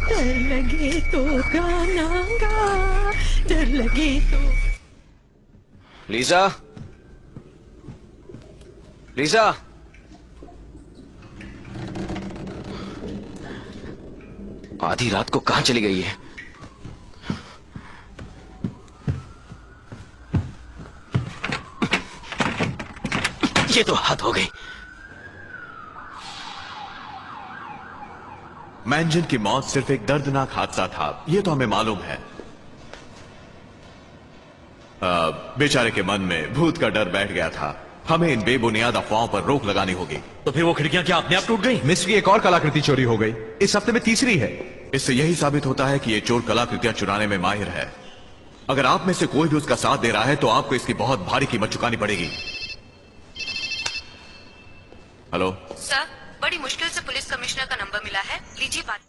Speaker 10: डर लगे तो गाना गा, डर लगे तो।
Speaker 12: लीजा, लीजा, आधी रात को कहां चली गई है? ये तो हद हो गई।
Speaker 5: मैंजन की मौत सिर्फ एक दर्दनाक हादसा था, यह तो हमें मालूम है। बेचारे के मन में भूत का डर बैठ गया था। हमें इन बेबुनियाद अफवाहों पर रोक लगानी होगी।
Speaker 14: तो फिर वो खिड़कियां क्या अपने आप टूट गई?
Speaker 1: मिस्र की एक और कलाकृति चोरी हो गई, इस हफ्ते में तीसरी है।
Speaker 5: इससे यही साबित होता है कि ये चोर कलाकृतियां चुराने में माहिर है। अगर आप में से कोई भी उसका साथ दे रहा है तो आपको इसकी बहुत भारी कीमत चुकानी पड़ेगी। हेलो
Speaker 11: सर, बड़ी मुश्किल से पुलिस कमिश्नर का नंबर मिला है, लीजिए बात।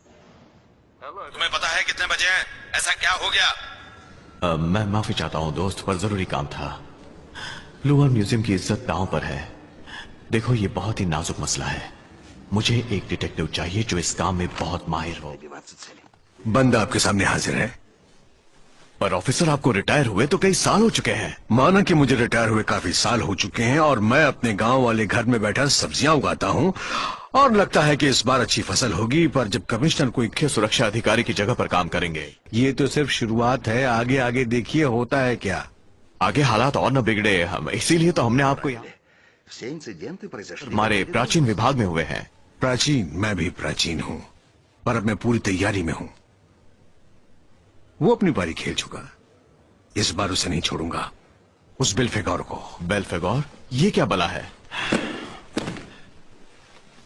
Speaker 13: तुम्हें पता है कितने बजे हैं? ऐसा क्या हो गया?
Speaker 5: मैं माफी चाहता हूं दोस्त, पर जरूरी काम था। लूवर म्यूजियम की इज्जत दांव पर है। देखो, ये बहुत ही नाजुक मसला है। मुझे एक डिटेक्टिव चाहिए जो इस काम में बहुत माहिर हो।
Speaker 16: बंदा आपके सामने हाजिर है।
Speaker 5: पर ऑफिसर, आपको रिटायर हुए तो कई साल हो चुके हैं।
Speaker 16: माना कि मुझे रिटायर हुए काफी साल हो चुके हैं और मैं अपने गांव वाले घर में बैठा सब्जियां उगाता हूं और लगता है कि इस बार अच्छी फसल होगी। पर जब कमिश्नर कोई
Speaker 5: मुख्य सुरक्षा अधिकारी की जगह पर काम करेंगे।
Speaker 16: ये तो सिर्फ शुरुआत है, आगे आगे देखिए होता है क्या।
Speaker 5: आगे हालात और न बिगड़े, हम इसीलिए तो हमने आपको यहाँ हमारे प्राचीन विभाग में हुए हैं।
Speaker 16: प्राचीन? मैं भी प्राचीन हूं, पर अब मैं पूरी तैयारी में हूं। वो अपनी बारी खेल चुका, इस बार उसे नहीं छोड़ूंगा, उस बेल्फेगोर को।
Speaker 5: बेल्फेगोर? ये क्या बला है?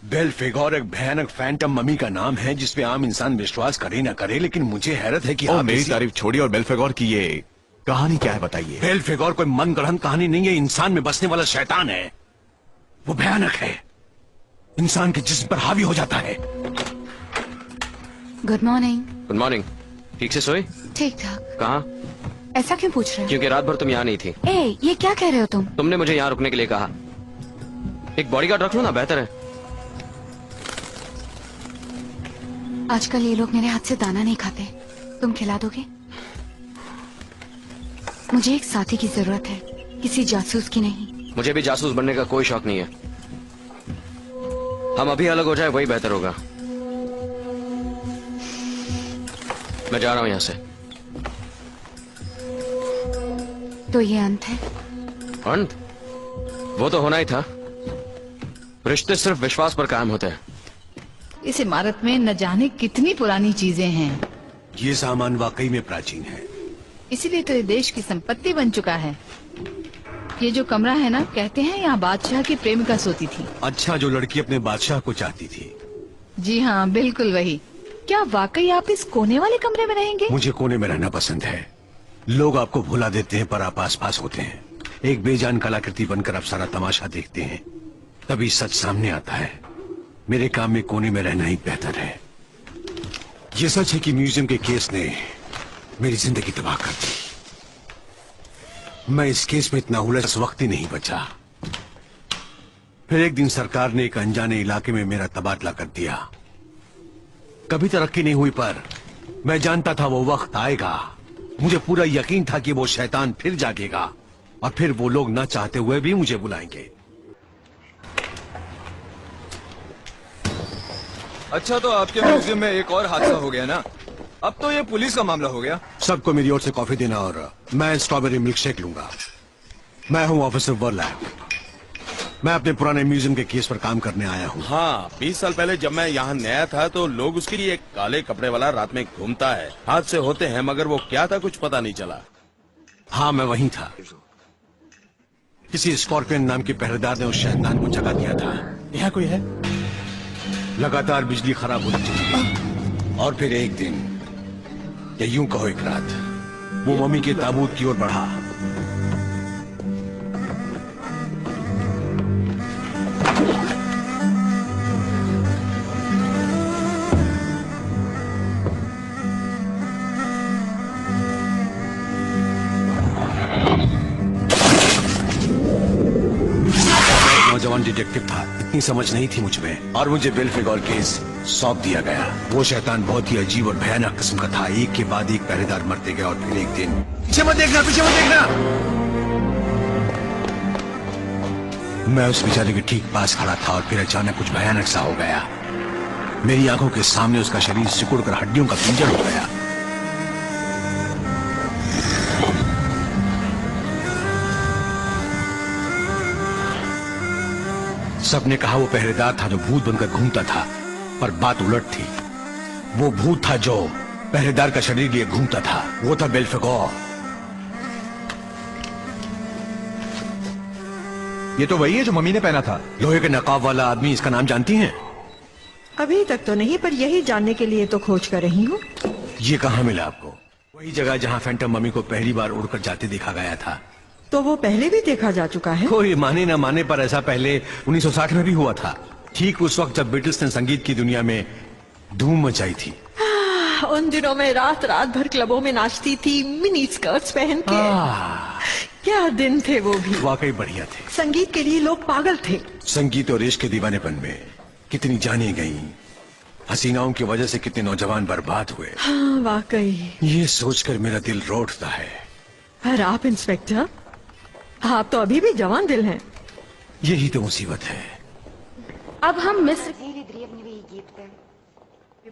Speaker 16: बेल्फेगोर एक भयानक फैंटम ममी का नाम है जिसपे आम इंसान विश्वास करे ना करे, लेकिन मुझे हैरत है कि आप
Speaker 5: मेरी तारीफ छोड़िए और बेल्फेगोर की ये कहानी क्या है बताइए।
Speaker 16: बेल्फेगोर कोई मनगढ़ंत कहानी नहीं है, इंसान में बसने वाला शैतान है। वो भयानक है, इंसान के जिस्म पर हावी हो जाता है।
Speaker 11: Good morning.
Speaker 12: Good morning. ठीक से सोए?
Speaker 11: ठीक ठाक।
Speaker 12: कहाँ?
Speaker 11: ऐसा क्यों पूछ रहे हो?
Speaker 12: क्योंकि रात भर तुम यहाँ नहीं थी।
Speaker 11: ए, ये क्या कह रहे हो तुम?
Speaker 12: तुमने मुझे यहाँ रुकने के लिए कहा। एक बॉडीगार्ड रख लो ना, बेहतर है।
Speaker 11: आजकल ये लोग मेरे हाथ से दाना नहीं खाते, तुम खिला दोगे? मुझे एक साथी की जरूरत है, किसी जासूस की नहीं।
Speaker 12: मुझे भी जासूस बनने का कोई शौक नहीं है। हम अभी अलग हो जाए वही बेहतर होगा। मैं जा रहा हूं यहां से।
Speaker 11: तो ये अंत है?
Speaker 12: अंत? वो तो होना ही था। रिश्ते सिर्फ विश्वास पर कायम होते हैं।
Speaker 4: इस इमारत में न जाने कितनी पुरानी चीजें हैं।
Speaker 16: ये सामान वाकई में प्राचीन है,
Speaker 4: इसीलिए तो ये देश की संपत्ति बन चुका है। ये जो कमरा है ना, कहते हैं यहाँ बादशाह की प्रेमिका सोती थी।
Speaker 16: अच्छा, जो लड़की अपने बादशाह को चाहती थी।
Speaker 4: जी हाँ, बिल्कुल वही। क्या वाकई आप इस कोने वाले कमरे में रहेंगे?
Speaker 16: मुझे कोने में रहना पसंद है। लोग आपको भुला देते हैं पर आप आस पास होते हैं। एक बेजान कलाकृति बनकर आप सारा तमाशा देखते हैं, तभी सच सामने आता है। मेरे काम में कोने में रहना ही बेहतर है। ये सच है कि म्यूजियम के केस ने मेरी जिंदगी तबाह कर दी। मैं इस केस में इतना उलझ वक्त ही नहीं बचा। फिर एक दिन सरकार ने एक अनजाने इलाके में मेरा तबादला कर दिया। कभी तरक्की नहीं हुई, पर मैं जानता था वो वक्त आएगा। मुझे पूरा यकीन था कि वो शैतान फिर जागेगा और फिर वो लोग न चाहते हुए भी मुझे बुलाएंगे।
Speaker 1: अच्छा, तो आपके म्यूजियम में एक और हादसा हो गया ना? अब तो ये पुलिस का मामला हो गया।
Speaker 16: सबको मेरी ओर से कॉफी देना और मैं स्ट्रॉबेरी मिल्क शेक लूंगा। मैं हूं ऑफिसर वर्लैप। मैं अपने पुराने म्यूजियम के केस पर काम करने आया हूं।
Speaker 13: हाँ, 20 साल पहले जब मैं यहाँ नया था तो लोग उसके लिए एक काले कपड़े वाला रात में घूमता है। हादसे होते हैं, मगर वो क्या था कुछ पता नहीं चला।
Speaker 16: हाँ, मैं वहीं था। किसी स्कॉर्पियन नाम के पहरेदार ने उस शैतान को जगा दिया था।
Speaker 13: यहाँ कोई है?
Speaker 16: लगातार बिजली खराब होती चली और फिर एक दिन या यूं कहो एक रात वो मम्मी के ताबूत की ओर बढ़ा। नौजवान डिटेक्टिव था, इतनी समझ नहीं थी मुझ में और मुझे बेल्फिगोर केस सौंप दिया गया। वो शैतान बहुत ही अजीब और भयानक किस्म का था। एक के बाद एक पहरेदार मरते गए और फिर एक दिन पीछे मत देखना, पीछे मत देखना। मैं उस बेचारे के ठीक पास खड़ा था और फिर अचानक कुछ भयानक सा हो गया। मेरी आंखों के सामने उसका शरीर सिकुड़कर हड्डियों का पिंजर हो गया। सबने कहा वो पहरेदार था जो भूत बनकर घूमता था, पर बात उलट थी। वो भूत था जो पहरेदार का शरीर लिए घूमता था। वो था बेल्फिगोर।
Speaker 1: ये तो वही है जो मम्मी ने पहना था।
Speaker 16: लोहे के नकाब वाला आदमी, इसका नाम जानती हैं?
Speaker 10: अभी तक तो नहीं, पर यही जानने के लिए तो खोज कर रही हूँ।
Speaker 16: ये कहाँ मिला आपको? वही जगह जहाँ फैंटम मम्मी को पहली बार उड़कर जाते देखा गया था।
Speaker 10: तो वो पहले भी देखा जा चुका है।
Speaker 16: कोई माने ना माने, पर ऐसा पहले 1960 में भी हुआ था, ठीक उस वक्त जब बीटल्स ने संगीत की दुनिया में धूम मचाई थी।
Speaker 10: उन दिनों में रात रात भर क्लबों में नाचती थी, मिनी स्कर्ट्स पहन के। क्या दिन थे वो भी।
Speaker 16: वाकई बढ़िया थे।
Speaker 10: संगीत के लिए लोग पागल थे।
Speaker 16: संगीत और इश्क के दीवानेपन में कितनी जाने गई, हसीनाओं की वजह से कितने नौजवान बर्बाद हुए।
Speaker 10: हाँ वाकई।
Speaker 16: ये सोचकर मेरा दिल रो उठता है।
Speaker 10: पर आप इंस्पेक्टर, आप तो अभी भी जवान दिल हैं।
Speaker 16: यही तो मुसीबत है।
Speaker 6: अब हम मिस्र की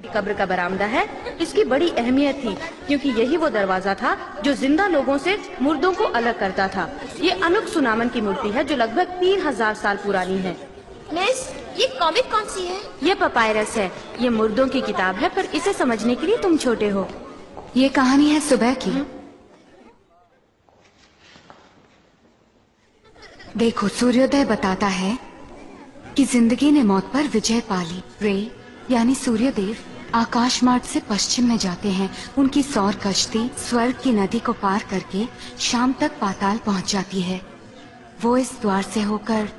Speaker 6: कब्र का बरामदा है। इसकी बड़ी अहमियत थी क्योंकि यही वो दरवाजा था जो जिंदा लोगों से मुर्दों को अलग करता था। ये अनुक सुनामन की मूर्ति है जो लगभग 3000 साल पुरानी है।
Speaker 9: मिस, ये कॉमिक कौन सी है?
Speaker 6: ये पपायरस है। ये मुर्दों की किताब है, पर इसे समझने के लिए तुम छोटे हो।
Speaker 11: ये कहानी है सुबह की। देखो, सूर्योदय बताता है कि जिंदगी ने मौत पर विजय पा ली। रे यानी सूर्यदेव आकाश मार्ग से पश्चिम में जाते हैं। उनकी सौर कश्ती स्वर्ग की नदी को पार करके शाम तक पाताल पहुंच जाती है। वो इस द्वार से होकर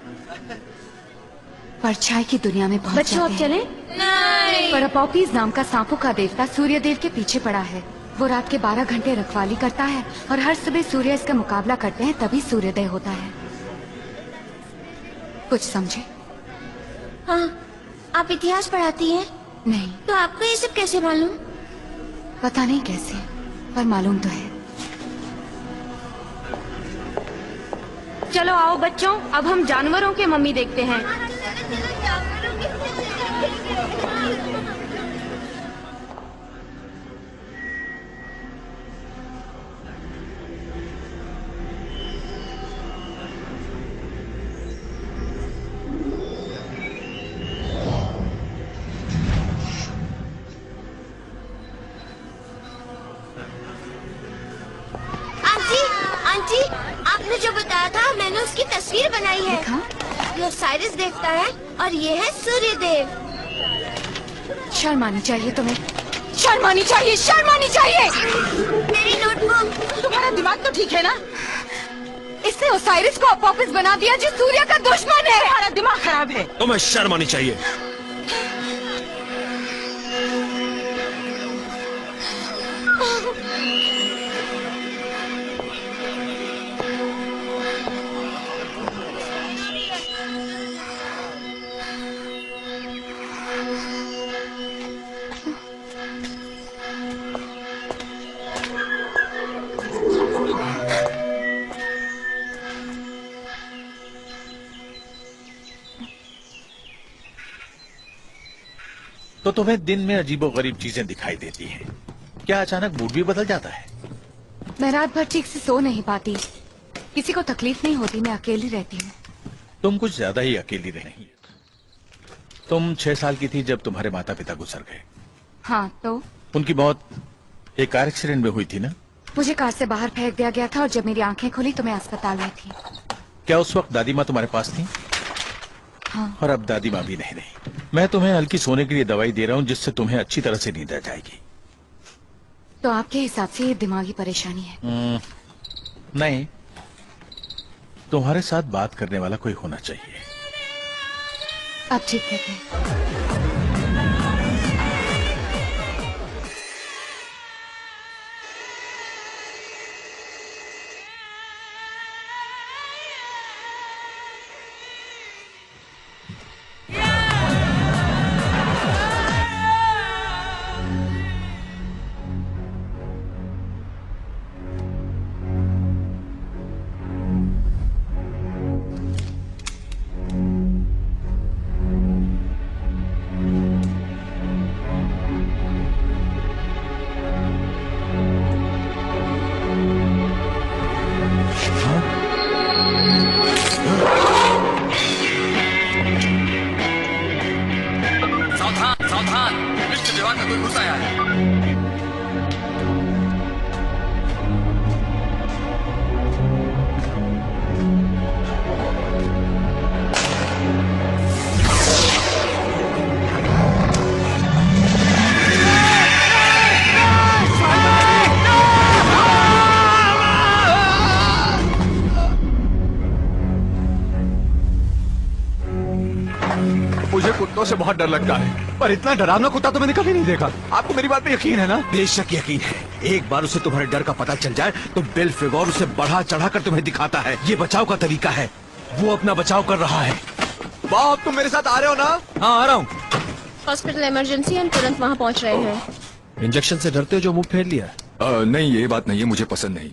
Speaker 11: परछाई की दुनिया में पहुंच
Speaker 6: बच्चों अब चलें?
Speaker 11: नहीं। पर अपॉपीज नाम का सांपों का देवता सूर्यदेव के पीछे पड़ा है। वो रात के 12 घंटे रखवाली करता है और हर सुबह सूर्य इसका मुकाबला करते हैं, तभी सूर्योदय होता है। कुछ समझे?
Speaker 9: हाँ, आप इतिहास पढ़ाती हैं?
Speaker 11: नहीं।
Speaker 9: तो आपको ये सब कैसे मालूम?
Speaker 11: पता नहीं कैसे, पर मालूम तो है।
Speaker 6: चलो आओ बच्चों, अब हम जानवरों के मम्मी देखते हैं।
Speaker 9: आंटी, आपने जो बताया था मैंने उसकी तस्वीर बनाई है। ये ओसाइरिस देवता है और ये है सूर्यदेव।
Speaker 11: शर्म आनी चाहिए तुम्हें, शर्म आनी चाहिए, शर्म आनी चाहिए।
Speaker 9: मेरी नोटबुक।
Speaker 7: तुम्हारा दिमाग तो ठीक है ना?
Speaker 11: इसने ओसाइरिस को अपॉपिस बना दिया जो सूर्य का दुश्मन है।
Speaker 7: तुम्हारा दिमाग खराब है।
Speaker 14: तुम्हें शर्म आनी चाहिए।
Speaker 3: तो तुम्हें दिन में अजीबोगरीब चीजें दिखाई देती हैं। क्या अचानक मूड भी बदल जाता है?
Speaker 11: मैं रात भर ठीक से सो नहीं पाती। किसी को तकलीफ नहीं होती, मैं अकेली रहती हूँ।
Speaker 3: तुम कुछ ज्यादा ही अकेली रही। तुम 6 साल की थी जब तुम्हारे माता पिता गुजर गए।
Speaker 11: हाँ तो?
Speaker 3: उनकी मौत एक कार एक्सीडेंट में हुई थी ना?
Speaker 11: मुझे कार से बाहर फेंक दिया गया था और जब मेरी आंखें खुली तो मैं अस्पताल में थी।
Speaker 3: क्या उस वक्त दादी माँ तुम्हारे पास थी?
Speaker 11: हाँ।
Speaker 3: और अब दादी माँ भी नहीं रही। मैं तुम्हें हल्की सोने के लिए दवाई दे रहा हूँ जिससे तुम्हें अच्छी तरह से नींद आ जाएगी।
Speaker 11: तो आपके हिसाब से ये दिमागी परेशानी है?
Speaker 3: नहीं, तुम्हारे साथ बात करने वाला कोई होना चाहिए।
Speaker 11: आप ठीक कहते हैं।
Speaker 1: मुझे कुत्तों से बहुत डर लगता है, पर इतना डरावना कुत्ता तो मैंने कभी नहीं देखा। आपको मेरी बात पे यकीन है ना?
Speaker 16: बेशक यकीन है। एक बार उसे तुम्हारे डर का पता चल जाए तो बेल्फेगोर उसे बढ़ा चढ़ा कर तुम्हें दिखाता है। ये बचाव का तरीका है। वो अपना बचाव कर रहा है।
Speaker 1: बाप, तुम मेरे साथ आ रहे हो ना? हाँ, आ रहा हूँ।
Speaker 6: हॉस्पिटल इमरजेंसी, हम तुरंत वहाँ पहुँच रहे हैं।
Speaker 14: इंजेक्शन से डरते हो जो मुंह फेर लिया?
Speaker 1: नहीं, ये बात नहीं है, मुझे पसंद नहीं।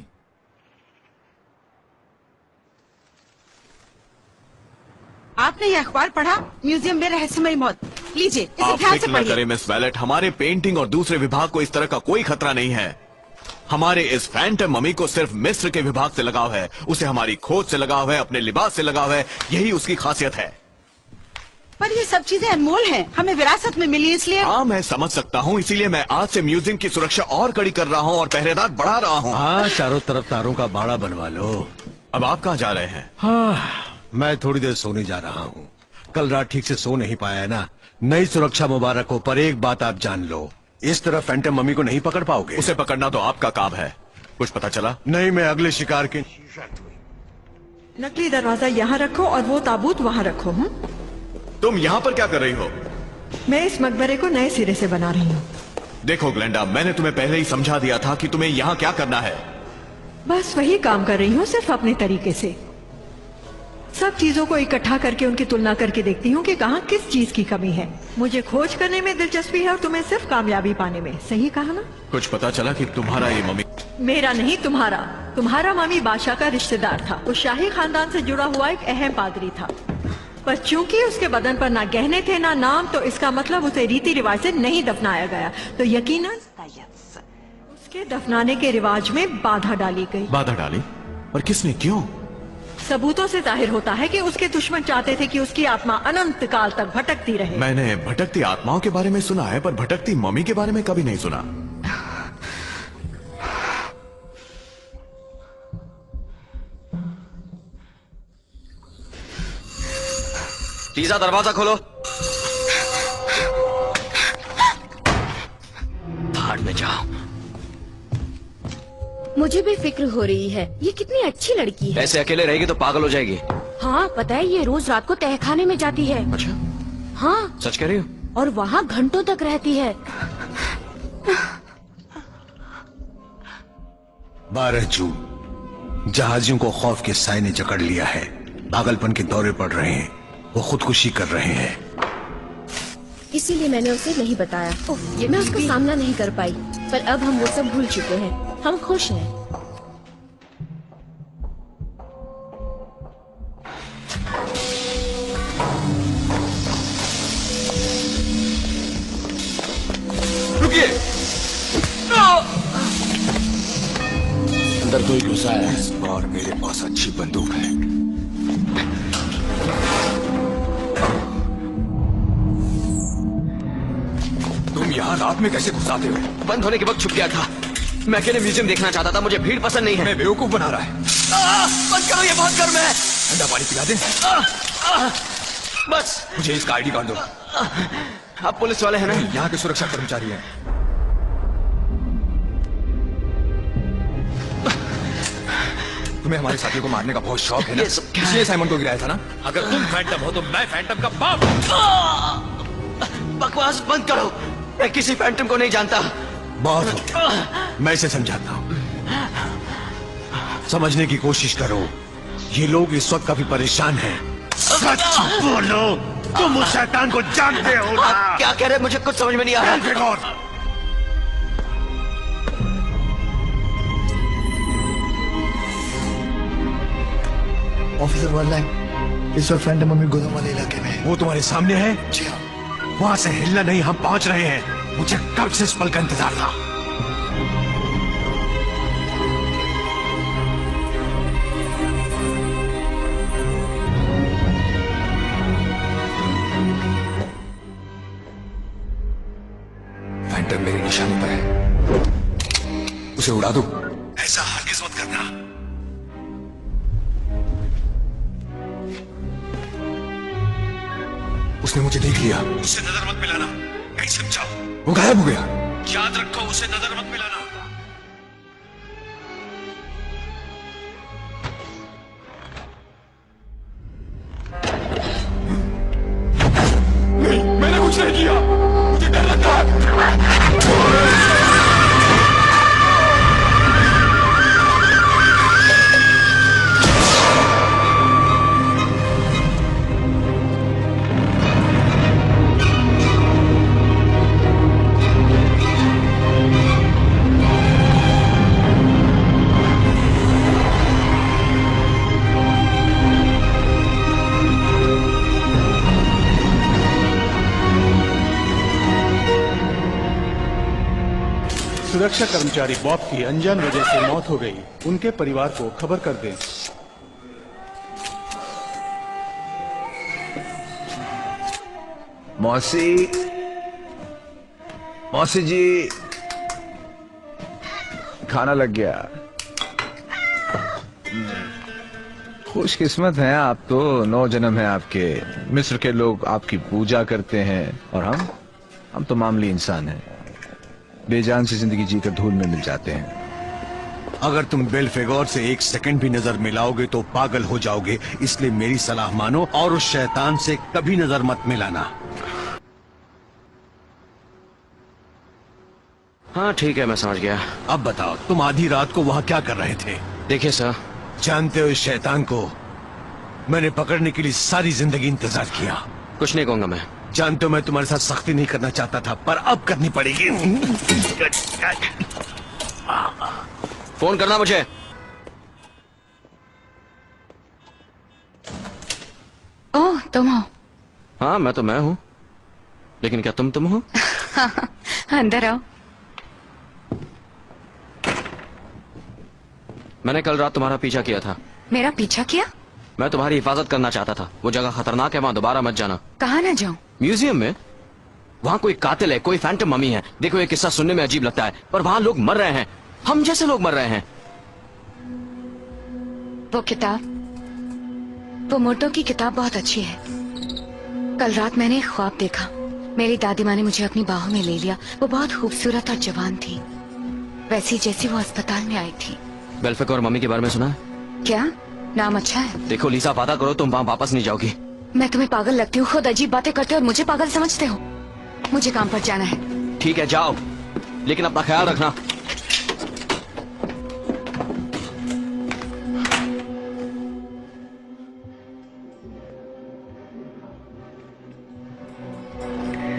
Speaker 10: आपने ये अखबार पढ़ा? म्यूजियम में रहस्यमय मौत। लीजिए, इसे
Speaker 5: आप
Speaker 10: ध्यान से
Speaker 5: फिक्र न
Speaker 10: पढ़िए।
Speaker 5: करें मिस वैलेट, हमारे पेंटिंग और दूसरे विभाग को इस तरह का कोई खतरा नहीं है। हमारे इस फैंटम ममी को सिर्फ मिस्र के विभाग से लगाव है। उसे हमारी खोज से लगाव है, अपने लिबास से लगाव है। यही उसकी खासियत है।
Speaker 10: पर ये सब चीजें अनमोल हैं, हमें विरासत में मिली, इसलिए।
Speaker 5: हाँ, मैं समझ सकता हूँ, इसीलिए मैं आज से म्यूजियम की सुरक्षा और कड़ी कर रहा हूँ और पहरेदार बढ़ा रहा हूँ।
Speaker 16: हाँ, चारों तरफ तारों का बाड़ा बनवा लो।
Speaker 5: अब आप कहाँ जा रहे हैं?
Speaker 16: हाँ, मैं थोड़ी देर सोने जा रहा हूँ। कल रात ठीक से सो नहीं पाया है ना। नई सुरक्षा मुबारक हो, पर एक बात आप जान लो, इस तरह फैंटम मम्मी को नहीं पकड़ पाओगे।
Speaker 5: उसे पकड़ना तो आपका काम है। कुछ पता चला?
Speaker 16: नहीं, मैं अगले शिकार के।
Speaker 10: नकली दरवाजा यहाँ रखो और वो ताबूत वहाँ रखो।
Speaker 5: तुम यहाँ पर क्या कर रही हो?
Speaker 10: मैं इस मकबरे को नए सिरे से बना रही हूँ।
Speaker 5: देखो ग्लेंडा, मैंने तुम्हें पहले ही समझा दिया था कि तुम्हें यहाँ क्या करना है।
Speaker 10: बस वही काम कर रही हूँ, सिर्फ अपने तरीके से। सब चीजों को इकट्ठा करके उनकी तुलना करके देखती हूँ कि कहाँ किस चीज की कमी है। मुझे खोज करने में दिलचस्पी है और तुम्हें सिर्फ कामयाबी पाने में। सही कहा ना?
Speaker 5: कुछ पता चला कि तुम्हारा ये मम्मी?
Speaker 10: मेरा नहीं, तुम्हारा। तुम्हारा मामी बादशाह का रिश्तेदार था। उस शाही खानदान से जुड़ा हुआ एक अहम पादरी था। पर चूंकि उसके बदन पर ना गहने थे ना नाम, तो इसका मतलब उसे रीति रिवाज से नहीं दफनाया गया। तो यकीनन उसके दफनाने के रिवाज में बाधा डाली गई।
Speaker 5: बाधा डाली? पर किसने, क्यों?
Speaker 10: सबूतों से जाहिर होता है कि उसके दुश्मन चाहते थे कि उसकी आत्मा अनंत काल तक भटकती रहे।
Speaker 5: मैंने भटकती आत्माओं के बारे में सुना है, पर भटकती मम्मी के बारे में कभी नहीं सुना।
Speaker 12: लीजा, दरवाजा खोलो। भाड़ में जाओ।
Speaker 6: मुझे भी फिक्र हो रही है, ये कितनी अच्छी लड़की है।
Speaker 12: ऐसे अकेले रहेगी तो पागल हो जाएगी।
Speaker 6: हाँ, पता है, ये रोज रात को तहखाने में जाती है।
Speaker 12: अच्छा?
Speaker 6: हाँ,
Speaker 12: सच कह रही हो?
Speaker 6: और वहाँ घंटों तक रहती है।
Speaker 16: 12 जून, जहाजियों को खौफ के साए ने जकड़ लिया है। पागलपन के दौरे पड़ रहे हैं, वो खुदकुशी कर रहे हैं।
Speaker 6: इसीलिए मैंने उसे नहीं बताया। मैं उसका सामना नहीं कर पाई, पर अब हम वो सब भूल चुके हैं। हम खुश हैं।
Speaker 1: रुकिए।
Speaker 13: अंदर कोई घुसा है।
Speaker 1: इस बार मेरे पास अच्छी बंदूक है। तुम यहाँ रात में कैसे घुस आते हो?
Speaker 12: बंद होने के वक्त छुप गया था। मैं अकेले म्यूजियम देखना चाहता था, मुझे भीड़ पसंद नहीं है।
Speaker 1: मैं बेवकूफ बना रहा है।
Speaker 12: बंद करो, ये बहुत गर्म है।
Speaker 1: ठंडा पानी पिला दें।
Speaker 12: बस
Speaker 1: मुझे इसका आईडी कार्ड दो।
Speaker 12: आप पुलिस वाले हैं ना?
Speaker 1: यहाँ के सुरक्षा कर्मचारी हैं। तुम्हें हमारे साथियों को मारने का बहुत शौक है ना? इसलिए साइमन को गिराया था ना?
Speaker 3: अगर तुम फैंटम हो तो मैं फैंटम का बाप।
Speaker 12: बकवास बंद करो, मैं किसी फैंटम को नहीं जानता।
Speaker 16: बहुत हो, मैं इसे समझाता हूँ। समझने की कोशिश करो, ये लोग इस वक्त काफी परेशान हैं। सच बोलो, तुम उस शैतान को जानते हो ना?
Speaker 12: आप क्या कह रहे हैं? मुझे कुछ समझ में नहीं आ रहा।
Speaker 17: ऑफिसर वर्ल्ड इस वक्त फैंटम मम्मी गोदाम वाले इलाके में।
Speaker 16: वो तुम्हारे सामने है?
Speaker 17: जी हाँ।
Speaker 16: वहां से हिलना नहीं, हम पहुंच रहे हैं। मुझे कब से इस पल का इंतजार था।
Speaker 1: फैंटम मेरे निशाने पर है, उसे उड़ा दो।
Speaker 16: ऐसा हरगिज मत करना।
Speaker 1: उसने मुझे देख लिया।
Speaker 16: उसे नजर मत मिलाना, कहीं समझाओ।
Speaker 1: वो गायब हो गया।
Speaker 16: याद रखो, उसे नजर मत मिलाना।
Speaker 1: नहीं, मैंने कुछ नहीं किया, मुझे डर लगता है।
Speaker 15: सुरक्षा कर्मचारी बॉब की अनजान वजह से मौत हो गई। उनके परिवार को खबर कर दें।
Speaker 1: मौसी, मौसी जी, खाना लग गया। खुशकिस्मत हैं आप तो, 9 जन्म हैं आपके। मिस्र के लोग आपकी पूजा करते हैं और हम तो मामूली इंसान हैं, बेजान सी जिंदगी जीकर धूल में मिल जाते हैं।
Speaker 16: अगर तुम बेल्फेगोर से 1 सेकंड भी नजर मिलाओगे तो पागल हो जाओगे, इसलिए मेरी सलाह मानो और उस शैतान से कभी नजर मत मिलाना।
Speaker 12: हाँ ठीक है, मैं समझ गया।
Speaker 16: अब बताओ, तुम आधी रात को वहाँ क्या कर रहे थे?
Speaker 12: देखिए सर,
Speaker 16: जानते हो इस शैतान को मैंने पकड़ने के लिए सारी जिंदगी इंतजार किया।
Speaker 12: कुछ नहीं कहूंगा मैं।
Speaker 16: जानते हो मैं तुम्हारे साथ सख्ती नहीं करना चाहता था, पर अब करनी पड़ेगी।
Speaker 12: फोन करना मुझे।
Speaker 11: ओह, तुम हो?
Speaker 12: हाँ मैं हूँ, लेकिन क्या तुम हो?
Speaker 11: अंदर आओ।
Speaker 12: मैंने कल रात तुम्हारा पीछा किया था।
Speaker 11: मेरा पीछा किया?
Speaker 12: मैं तुम्हारी हिफाजत करना चाहता था। वो जगह खतरनाक है, वहाँ दोबारा मत जाना।
Speaker 11: कहाँ ना जाऊँ?
Speaker 12: म्यूजियम में। वहाँ कोई कातिल है, कोई फैंटम मम्मी है। देखो ये किस्सा सुनने में अजीब लगता है, पर वहाँ लोग मर रहे हैं, हम जैसे लोग मर रहे हैं।
Speaker 11: वो किताब, वो मुर्दों की किताब बहुत अच्छी है। कल रात मैंने एक ख्वाब देखा। मेरी दादी माँ ने मुझे अपनी बाहों में ले लिया। वो बहुत खूबसूरत और जवान थी, वैसी जैसी वो अस्पताल में आई थी।
Speaker 12: बेल्फेक और मम्मी के बारे में सुना है?
Speaker 11: क्या नाम अच्छा है?
Speaker 12: देखो लीसा, वादा करो तुम वहाँ वापस नहीं जाओगी।
Speaker 11: मैं तुम्हें पागल लगती हूँ? खुद अजीब बातें करते हो और मुझे पागल समझते हो। मुझे काम पर जाना है।
Speaker 12: ठीक है जाओ, लेकिन अपना ख्याल रखना।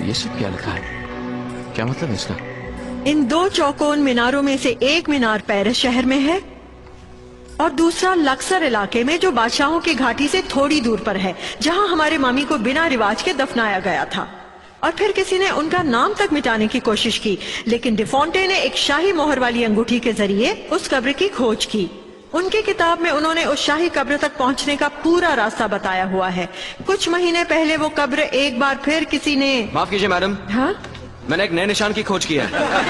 Speaker 12: ये सब क्या लिखा है? क्या मतलब है इसका?
Speaker 10: इन 2 चौकोन मीनारों में से एक मीनार पेरिस शहर में है और दूसरा लक्सर इलाके में, जो बादशाहों की घाटी से थोड़ी दूर पर है, जहां हमारे मामी को बिना रिवाज के दफनाया गया था। और फिर किसी ने उनका नाम तक मिटाने की कोशिश की, लेकिन डिफोंटे ने एक शाही मोहर वाली अंगूठी के जरिए उस कब्र की खोज की। उनकी किताब में उन्होंने उस शाही कब्र तक पहुंचने का पूरा रास्ता बताया हुआ है। कुछ महीने पहले वो कब्र एक बार फिर किसी ने...
Speaker 12: माफ कीजिए मैडम।
Speaker 10: हाँ?
Speaker 12: मैंने एक नए निशान की खोज की है।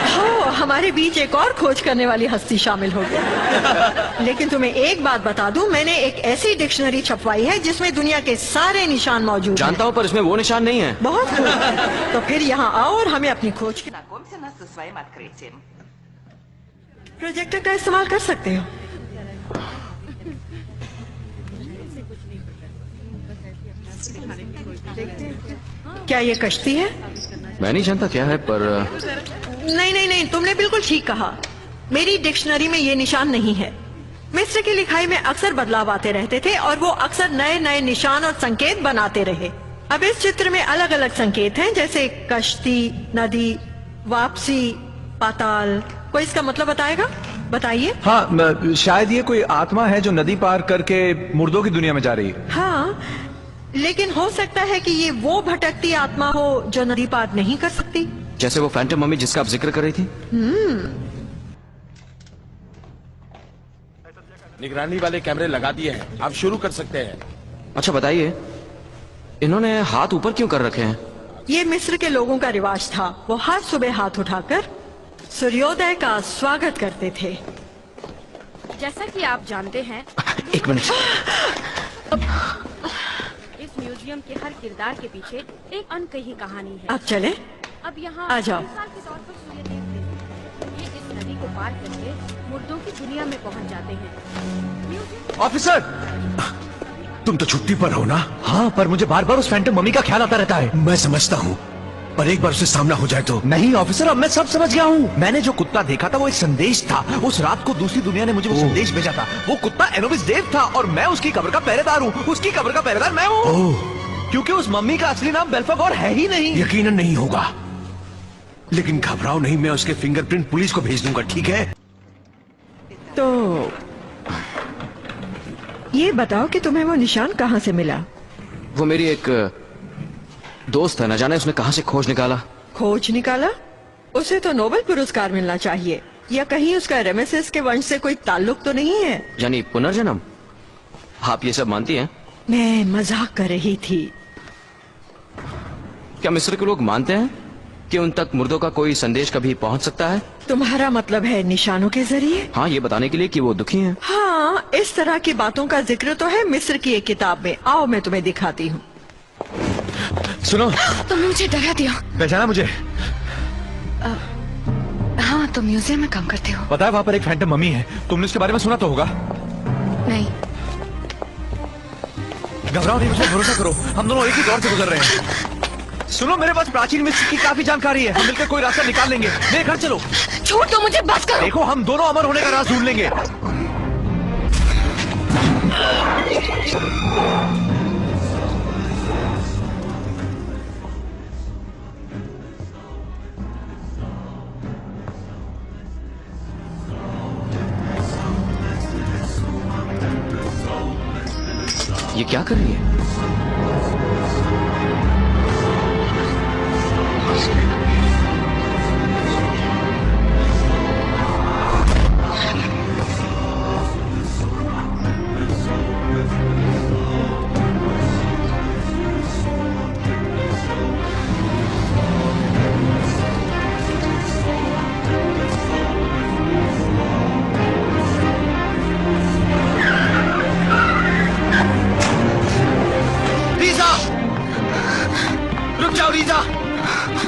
Speaker 10: हो, हमारे बीच एक और खोज करने वाली हस्ती शामिल हो गई। लेकिन तुम्हें एक बात बता दूं, मैंने एक ऐसी डिक्शनरी छपवाई है जिसमें दुनिया के सारे निशान मौजूद हैं।
Speaker 12: जानता हूँ, पर इसमें वो निशान नहीं है।
Speaker 10: बहुत खूब। तो फिर यहाँ आओ और हमें अपनी खोज की प्रोजेक्टर का इस्तेमाल कर सकते हो। क्या ये कश्ती है?
Speaker 12: मैं नहीं जानता क्या है, पर
Speaker 10: नहीं नहीं नहीं, तुमने बिल्कुल ठीक कहा। मेरी डिक्शनरी में ये निशान नहीं है। मिस्र की लिखाई में अक्सर बदलाव आते रहते थे और वो अक्सर नए नए निशान और संकेत बनाते रहे। अब इस चित्र में अलग अलग संकेत हैं, जैसे कश्ती, नदी, वापसी, पाताल। कोई इसका मतलब बताएगा? बताइए।
Speaker 1: हाँ, शायद ये कोई आत्मा है जो नदी पार करके मुर्दों की दुनिया में जा रही है।
Speaker 10: हाँ, लेकिन हो सकता है कि ये वो भटकती आत्मा हो जो नदी पार नहीं कर सकती।
Speaker 12: जैसे वो फैंटम मम्मी जिसका आप जिक्र कर रही थी।
Speaker 13: निगरानी वाले कैमरे लगा दिए हैं, आप शुरू कर सकते हैं।
Speaker 12: अच्छा बताइए, इन्होंने हाथ ऊपर क्यों कर रखे हैं?
Speaker 10: ये मिस्र के लोगों का रिवाज था। वो हर सुबह हाथ उठाकर सूर्योदय का स्वागत करते थे।
Speaker 6: जैसा कि आप जानते हैं,
Speaker 12: एक मिनट।
Speaker 6: इस म्यूजियम के हर किरदार के पीछे एक अनकही कहानी है।
Speaker 10: अब चले,
Speaker 6: अब यहाँ
Speaker 10: आ जाओ।
Speaker 6: मिसाल के तौर पर सूर्यदेव थे। ये इस नदी को पार करके मुर्दों की दुनिया में पहुँच जाते हैं।
Speaker 1: ऑफिसर,
Speaker 16: तुम तो छुट्टी पर हो ना?
Speaker 1: हाँ, पर मुझे बार बार उस फैंटम मम्मी का ख्याल आता रहता है।
Speaker 16: मैं समझता हूँ, पर एक बार उससे सामना हो जाए तो।
Speaker 1: नहीं ऑफिसर, अब मैं सब समझ गया हूँ। मैंने जो कुत्ता देखा था वो एक संदेश था। उस रात को दूसरी दुनिया ने मुझे वो संदेश भेजा था। वो कुत्ता एनोबिस देव था और मैं उसकी कब्र का पहरेदार हूँ। उसकी कब्र का पहरेदार मैं हूँ, क्योंकि उस मम्मी का असली नाम बेल्फागोर है ही नहीं।
Speaker 16: यकीनन नहीं होगा, लेकिन घबराओ नहीं, मैं उसके फिंगरप्रिंट पुलिस को भेज दूंगा, ठीक है?
Speaker 10: तो ये बताओ कि तुम्हें वो निशान कहाँ से मिला?
Speaker 12: वो मेरी एक दोस्त है, न जाने उसने कहाँ से खोज निकाला।
Speaker 10: खोज निकाला? उसे तो नोबेल पुरस्कार मिलना चाहिए। या कहीं उसका रेमेसेस के वंश से कोई ताल्लुक तो नहीं है?
Speaker 12: यानी पुनर्जन्म? आप ये सब मानती हैं?
Speaker 10: मैं मजाक कर रही थी।
Speaker 12: क्या मिस्र के लोग मानते हैं कि उन तक मुर्दों का कोई संदेश कभी पहुंच सकता है?
Speaker 10: तुम्हारा मतलब है निशानों के जरिए?
Speaker 12: हाँ, ये बताने के लिए कि वो दुखी हैं।
Speaker 10: हाँ, इस तरह की बातों का जिक्र तो है मिस्र की एक किताब में। आओ मैं तुम्हें दिखाती हूँ।
Speaker 1: सुनो,
Speaker 11: तुमने मुझे डरा दिया।
Speaker 1: पहचाना मुझे?
Speaker 11: हाँ, तुम म्यूजियम में काम करते हो।
Speaker 1: पता है वहाँ पर एक फैंटम मम्मी है। तुमने उसके बारे में सुना तो होगा।
Speaker 11: नहीं।
Speaker 1: घबराओ नहीं, मुझे भरोसा करो, हम दोनों एक ही दौर से गुजर रहे हैं। सुनो, मेरे पास प्राचीन मिस्र की काफी जानकारी है। हम मिलकर कोई रास्ता निकाल लेंगे। मेरे घर चलो।
Speaker 11: छोड़ दो मुझे, बस करो।
Speaker 1: देखो, हम दोनों अमर होने का राज ढूंढ लेंगे।
Speaker 12: ये क्या कर रही है?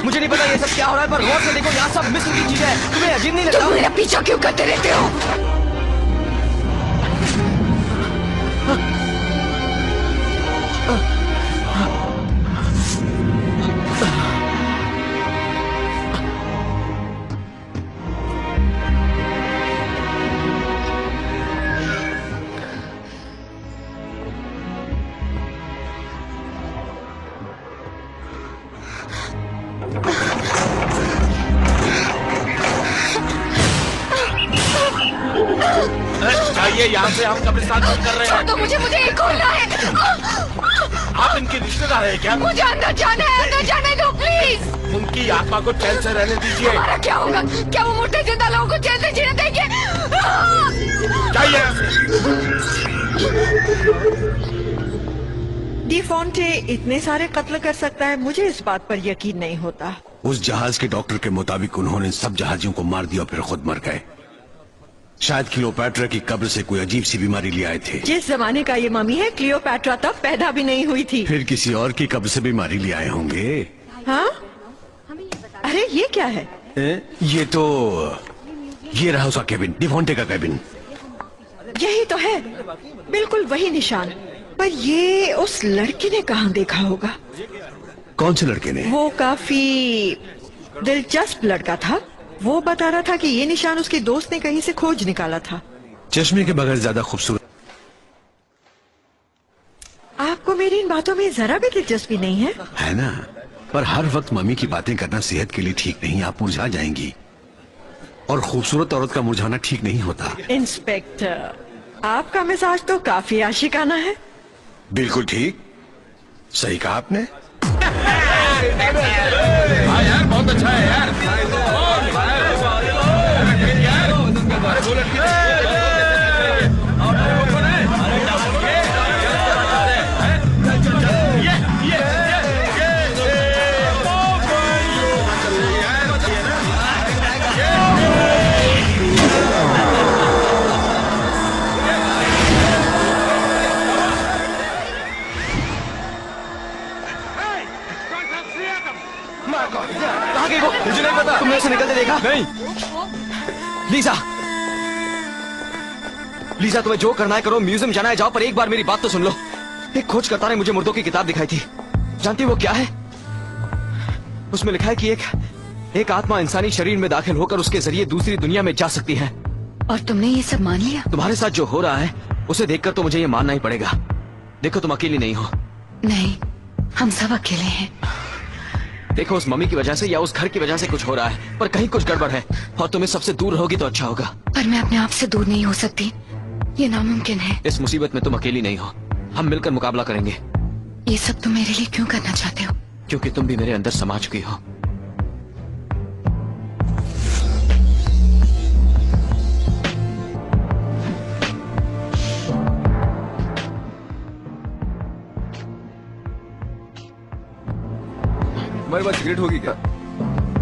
Speaker 12: मुझे नहीं पता ये सब क्या हो रहा है, पर गौर से देखो, यहाँ सब मिस्र की चीजें हैं। तुम्हें अजीब नहीं लगता?
Speaker 11: तुम मेरा पीछा क्यों करते रहते हो?
Speaker 13: चाहिए, यहाँ से हम कब्रिस्तान बंद कर रहे हैं।
Speaker 11: तो मुझे एक खोलना है।
Speaker 13: आप इनके रिश्तेदार हैं क्या?
Speaker 11: मुझे अंदर जाना है, अंदर जाने दो प्लीज।
Speaker 13: उनकी आत्मा को चैन से रहने दीजिए।
Speaker 11: हमारा क्या होगा? क्या वो मुर्दे जिंदा लोगों को चैन से जीने देंगे?
Speaker 13: चाहिए।
Speaker 10: डिफॉन्टे इतने सारे कत्ल कर सकता है, मुझे इस बात पर यकीन नहीं होता।
Speaker 16: उस जहाज के डॉक्टर के मुताबिक उन्होंने सब जहाजियों को मार दिया और फिर खुद मर गए। शायद क्लियोपैट्रा की कब्र से कोई अजीब सी बीमारी ले आए थे।
Speaker 10: जिस जमाने का ये मम्मी है, क्लियोपैट्रा तब पैदा भी नहीं हुई थी।
Speaker 16: फिर किसी और की कब्र से बीमारी ले आए होंगे।
Speaker 10: हाँ? अरे ये क्या है?
Speaker 16: ये रहा उसका केबिन, डिफोंटे का केबिन।
Speaker 10: यही तो है, बिल्कुल वही निशान। पर ये उस लड़के ने कहाँ देखा होगा?
Speaker 16: कौन से लड़के ने?
Speaker 10: वो काफी दिलचस्प लड़का था। वो बता रहा था कि ये निशान उसके दोस्त ने कहीं से खोज निकाला था।
Speaker 16: चश्मे के बगैर ज्यादा खूबसूरत।
Speaker 10: आपको मेरी इन बातों में जरा भी दिलचस्पी नहीं है?
Speaker 16: है ना, पर हर वक्त मम्मी की बातें करना सेहत के लिए ठीक नहीं। आप मुरझा जाएंगी और खूबसूरत औरत का मुरझाना ठीक नहीं होता।
Speaker 10: इंस्पेक्टर, आपका मिजाज तो काफी आशिकाना है।
Speaker 16: बिल्कुल ठीक, सही कहा आपने।
Speaker 3: यार बहुत अच्छा है यार।
Speaker 12: कहाँ गई वो? मुझे नहीं पता। तुमने उसे निकलते देखा? नहीं। लीजा, लीजा तुम्हें जो करना है करो, म्यूजियम जाना है जाओ, पर एक बार मेरी बात तो सुन लो। एक खोजकर्ता ने मुझे मुर्दों की किताब दिखाई थी। जानती हो वो क्या है? उसमें लिखा है कि एक आत्मा इंसानी शरीर में दाखिल होकर उसके जरिए दूसरी दुनिया में जा सकती है।
Speaker 11: और तुमने ये सब मान लिया?
Speaker 12: तुम्हारे साथ जो हो रहा है उसे देखकर तो मुझे ये मानना ही पड़ेगा। देखो तुम अकेली नहीं हो।
Speaker 11: नहीं, हम सब अकेले हैं।
Speaker 12: देखो उस मम्मी की वजह से या उस घर की वजह से कुछ हो रहा है, पर कहीं कुछ गड़बड़ है और तुम इस सबसे दूर रहोगी तो अच्छा होगा।
Speaker 11: पर मैं अपने आप से दूर नहीं हो सकती, ये नामुमकिन है।
Speaker 12: इस मुसीबत में तुम अकेली नहीं हो, हम मिलकर मुकाबला करेंगे।
Speaker 11: ये सब तुम मेरे लिए क्यों करना चाहते हो?
Speaker 12: क्योंकि तुम भी मेरे अंदर समा चुकी हो।
Speaker 1: तुम्हारे पास सिगरेट होगी क्या?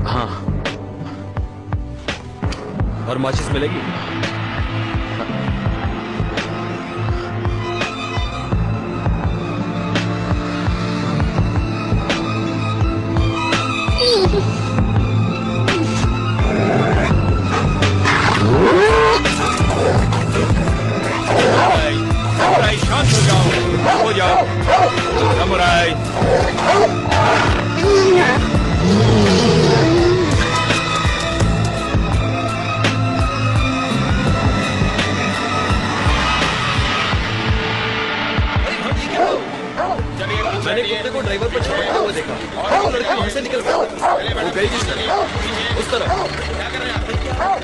Speaker 12: हाँ।
Speaker 1: और माचिस मिलेगी?
Speaker 3: शांत हो जाओ समुराई।
Speaker 1: मैंने कुत्ते को ड्राइवर पर छलांगते हुए देखा और वो लड़की वहां से निकल गई। वो गई किस तरफ? उस तरफ। क्या कर रहे हैं आप?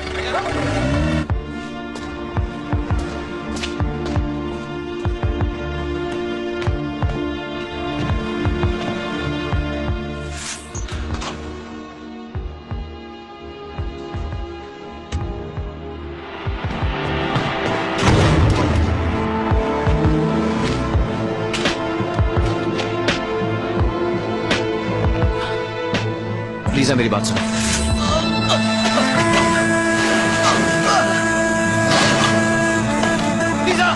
Speaker 12: लीजा मेरी बात सुनो।
Speaker 8: लीजा!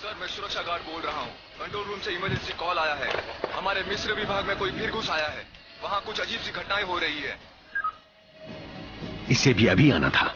Speaker 1: सर, मैं सुरक्षा गार्ड बोल रहा हूँ। कंट्रोल रूम से इमरजेंसी कॉल आया है। हमारे मिस्र विभाग में कोई फिर घुस आया है। वहाँ कुछ अजीब सी घटनाएं हो रही है।
Speaker 16: इसे भी अभी आना था।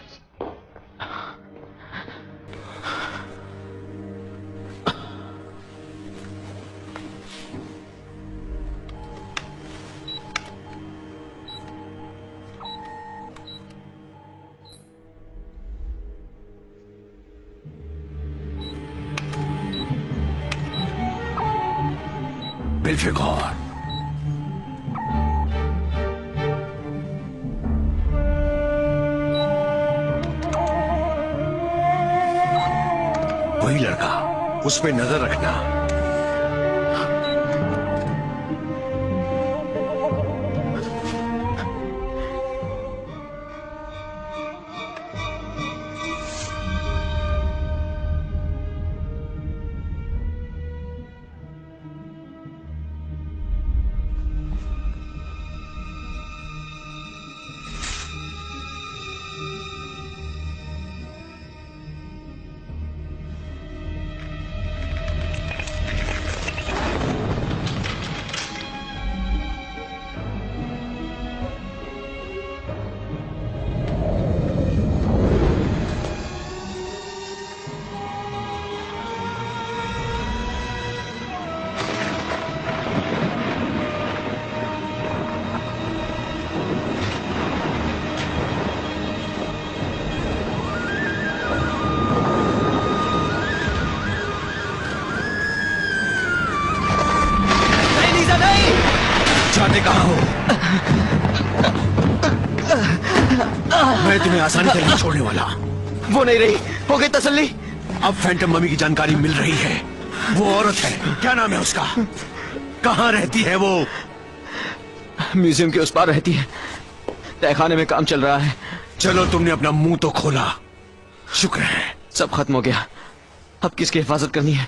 Speaker 16: बिल्फिगौर वही लड़का, उस पे नजर रखना। कहाँ हो? मैं तुम्हें आसानी से नहीं छोड़ने वाला।
Speaker 12: वो नहीं रही, हो गई तसल्ली?
Speaker 16: अब फैंटम मम्मी की जानकारी मिल रही है। वो औरत है, क्या नाम है उसका? कहाँ रहती है वो?
Speaker 12: म्यूजियम के उस पार रहती है। तहखाने में काम चल रहा है।
Speaker 16: चलो, तुमने अपना मुंह तो खोला। शुक्र है
Speaker 12: सब खत्म हो गया। अब किसकी हिफाजत करनी है?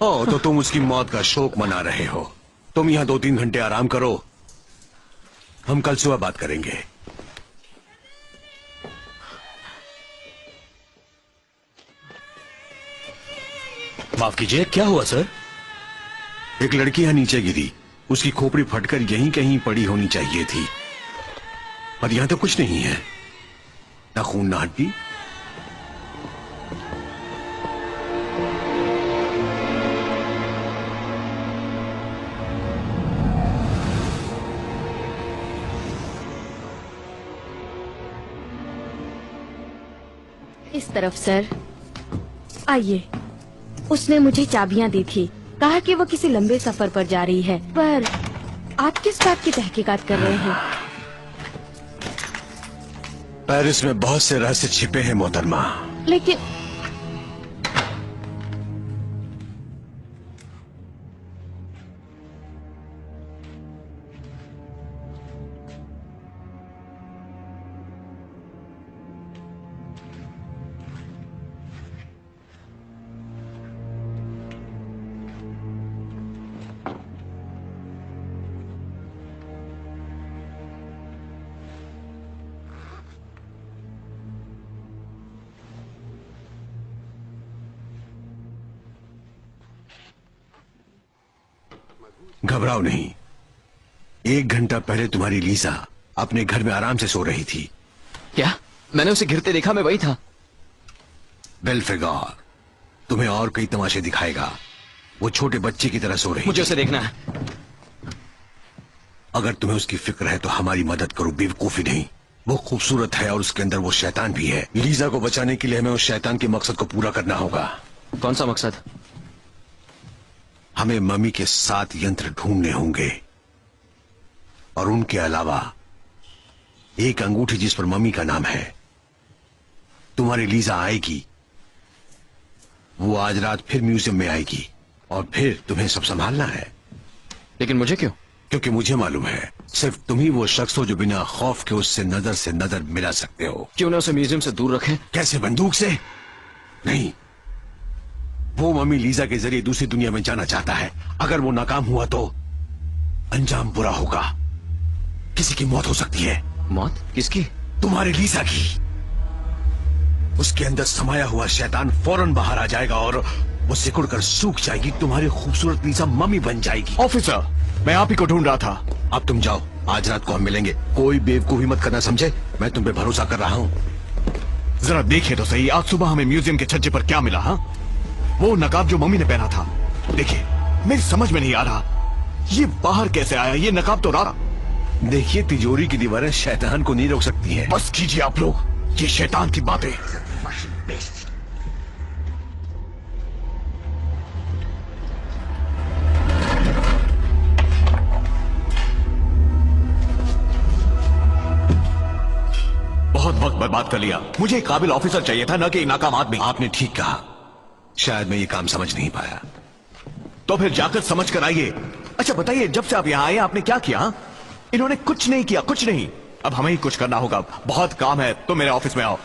Speaker 16: ओ, तो तुम उसकी मौत का शोक मना रहे हो। तुम यहाँ 2-3 घंटे आराम करो, हम कल सुबह बात करेंगे।
Speaker 3: माफ कीजिए, क्या हुआ सर?
Speaker 16: एक लड़की यहाँ नीचे गिरी, उसकी खोपड़ी फटकर यहीं कहीं पड़ी होनी चाहिए थी, पर यहाँ तो कुछ नहीं है, ना खून ना हड्डी।
Speaker 6: इस तरफ सर, आइए। उसने मुझे चाबियां दी थी, कहा कि वो किसी लंबे सफर पर जा रही है। पर आप किस बात की तहकीकात कर रहे हैं?
Speaker 16: पेरिस में बहुत से रहस्य छिपे हैं मोहतरमा।
Speaker 6: लेकिन
Speaker 16: घबराओ नहीं। 1 घंटा पहले तुम्हारी लीजा अपने घर में आराम से सो रही थी।
Speaker 12: क्या? मैंने उसे गिरते देखा, मैं वही था।
Speaker 16: बेल्फेगार तुम्हें और कई तमाशे दिखाएगा। वो छोटे बच्चे की तरह सो रही।
Speaker 12: मुझे उसे देखना है।
Speaker 16: अगर तुम्हें उसकी फिक्र है तो हमारी मदद करो, बेवकूफी नहीं। वो खूबसूरत है और उसके अंदर वो शैतान भी है। लीजा को बचाने के लिए हमें उस शैतान के मकसद को पूरा करना होगा।
Speaker 12: कौन सा मकसद?
Speaker 16: हमें मम्मी के 7 यंत्र ढूंढने होंगे और उनके अलावा एक अंगूठी जिस पर मम्मी का नाम है। तुम्हारी लीजा आएगी, वो आज रात फिर म्यूजियम में आएगी और फिर तुम्हें सब संभालना है।
Speaker 12: लेकिन मुझे क्यों?
Speaker 16: क्योंकि मुझे मालूम है सिर्फ तुम ही वो शख्स हो जो बिना खौफ के उससे नजर मिला सकते हो।
Speaker 12: क्यों ना उसे म्यूजियम से दूर रखें?
Speaker 16: कैसे? बंदूक से नहीं। वो मम्मी लीजा के जरिए दूसरी दुनिया में जाना चाहता है। अगर वो नाकाम हुआ तो अंजाम बुरा होगा। किसी की मौत हो सकती है।
Speaker 12: मौत? किसकी?
Speaker 16: तुम्हारी लीजा की। उसके अंदर समाया हुआ शैतान फौरन बाहर आ जाएगा और वो सिकुड़ कर सूख जाएगी। तुम्हारी खूबसूरत लीजा मम्मी बन जाएगी।
Speaker 1: ऑफिसर, मैं आप ही को ढूंढ रहा था।
Speaker 16: अब तुम जाओ, आज रात को हम मिलेंगे। कोई बेवकूफी मत करना, समझे? मैं तुम पे भरोसा कर रहा हूँ।
Speaker 1: जरा देखिए तो सही, आज सुबह हमें म्यूजियम के छज्जे पर क्या मिला? हाँ, वो नकाब जो मम्मी ने पहना था। देखिए, मेरी समझ में नहीं आ रहा ये बाहर कैसे आया। ये नकाब तो रहा।
Speaker 16: देखिए, तिजोरी की दीवारें शैतान को नहीं रोक सकती हैं।
Speaker 1: बस कीजिए आप लोग, ये शैतान की बातें। बहुत वक्त बर्बाद कर लिया। मुझे एक काबिल ऑफिसर चाहिए था, न कि एक नाकाम आदमी।
Speaker 16: आपने ठीक कहा, शायद मैं ये काम समझ नहीं पाया।
Speaker 1: तो फिर जाकर समझ कर आइए। अच्छा बताइए, जब से आप यहाँ आए आपने क्या किया? इन्होंने कुछ नहीं किया, कुछ नहीं। अब हमें ही कुछ करना होगा। बहुत काम है, तो मेरे ऑफिस में आओ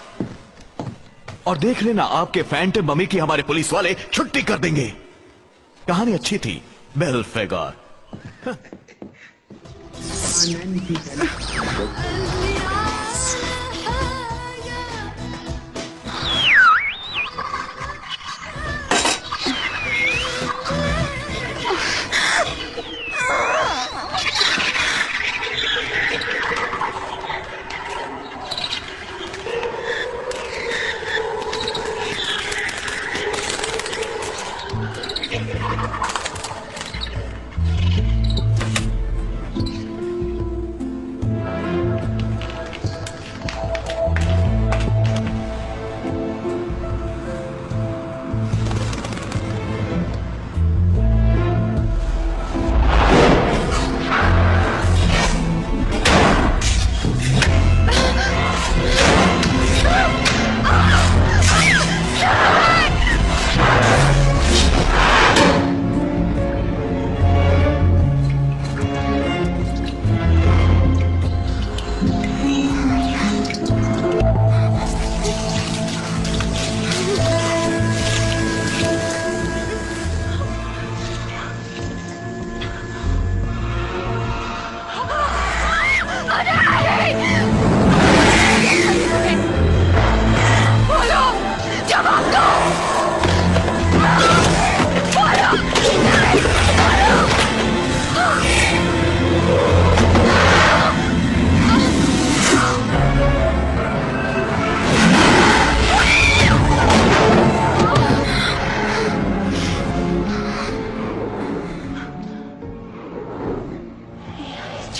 Speaker 1: और देख लेना, आपके फैंटम मम्मी की हमारे पुलिस वाले छुट्टी कर देंगे। कहानी अच्छी थी, बेल्फेगार।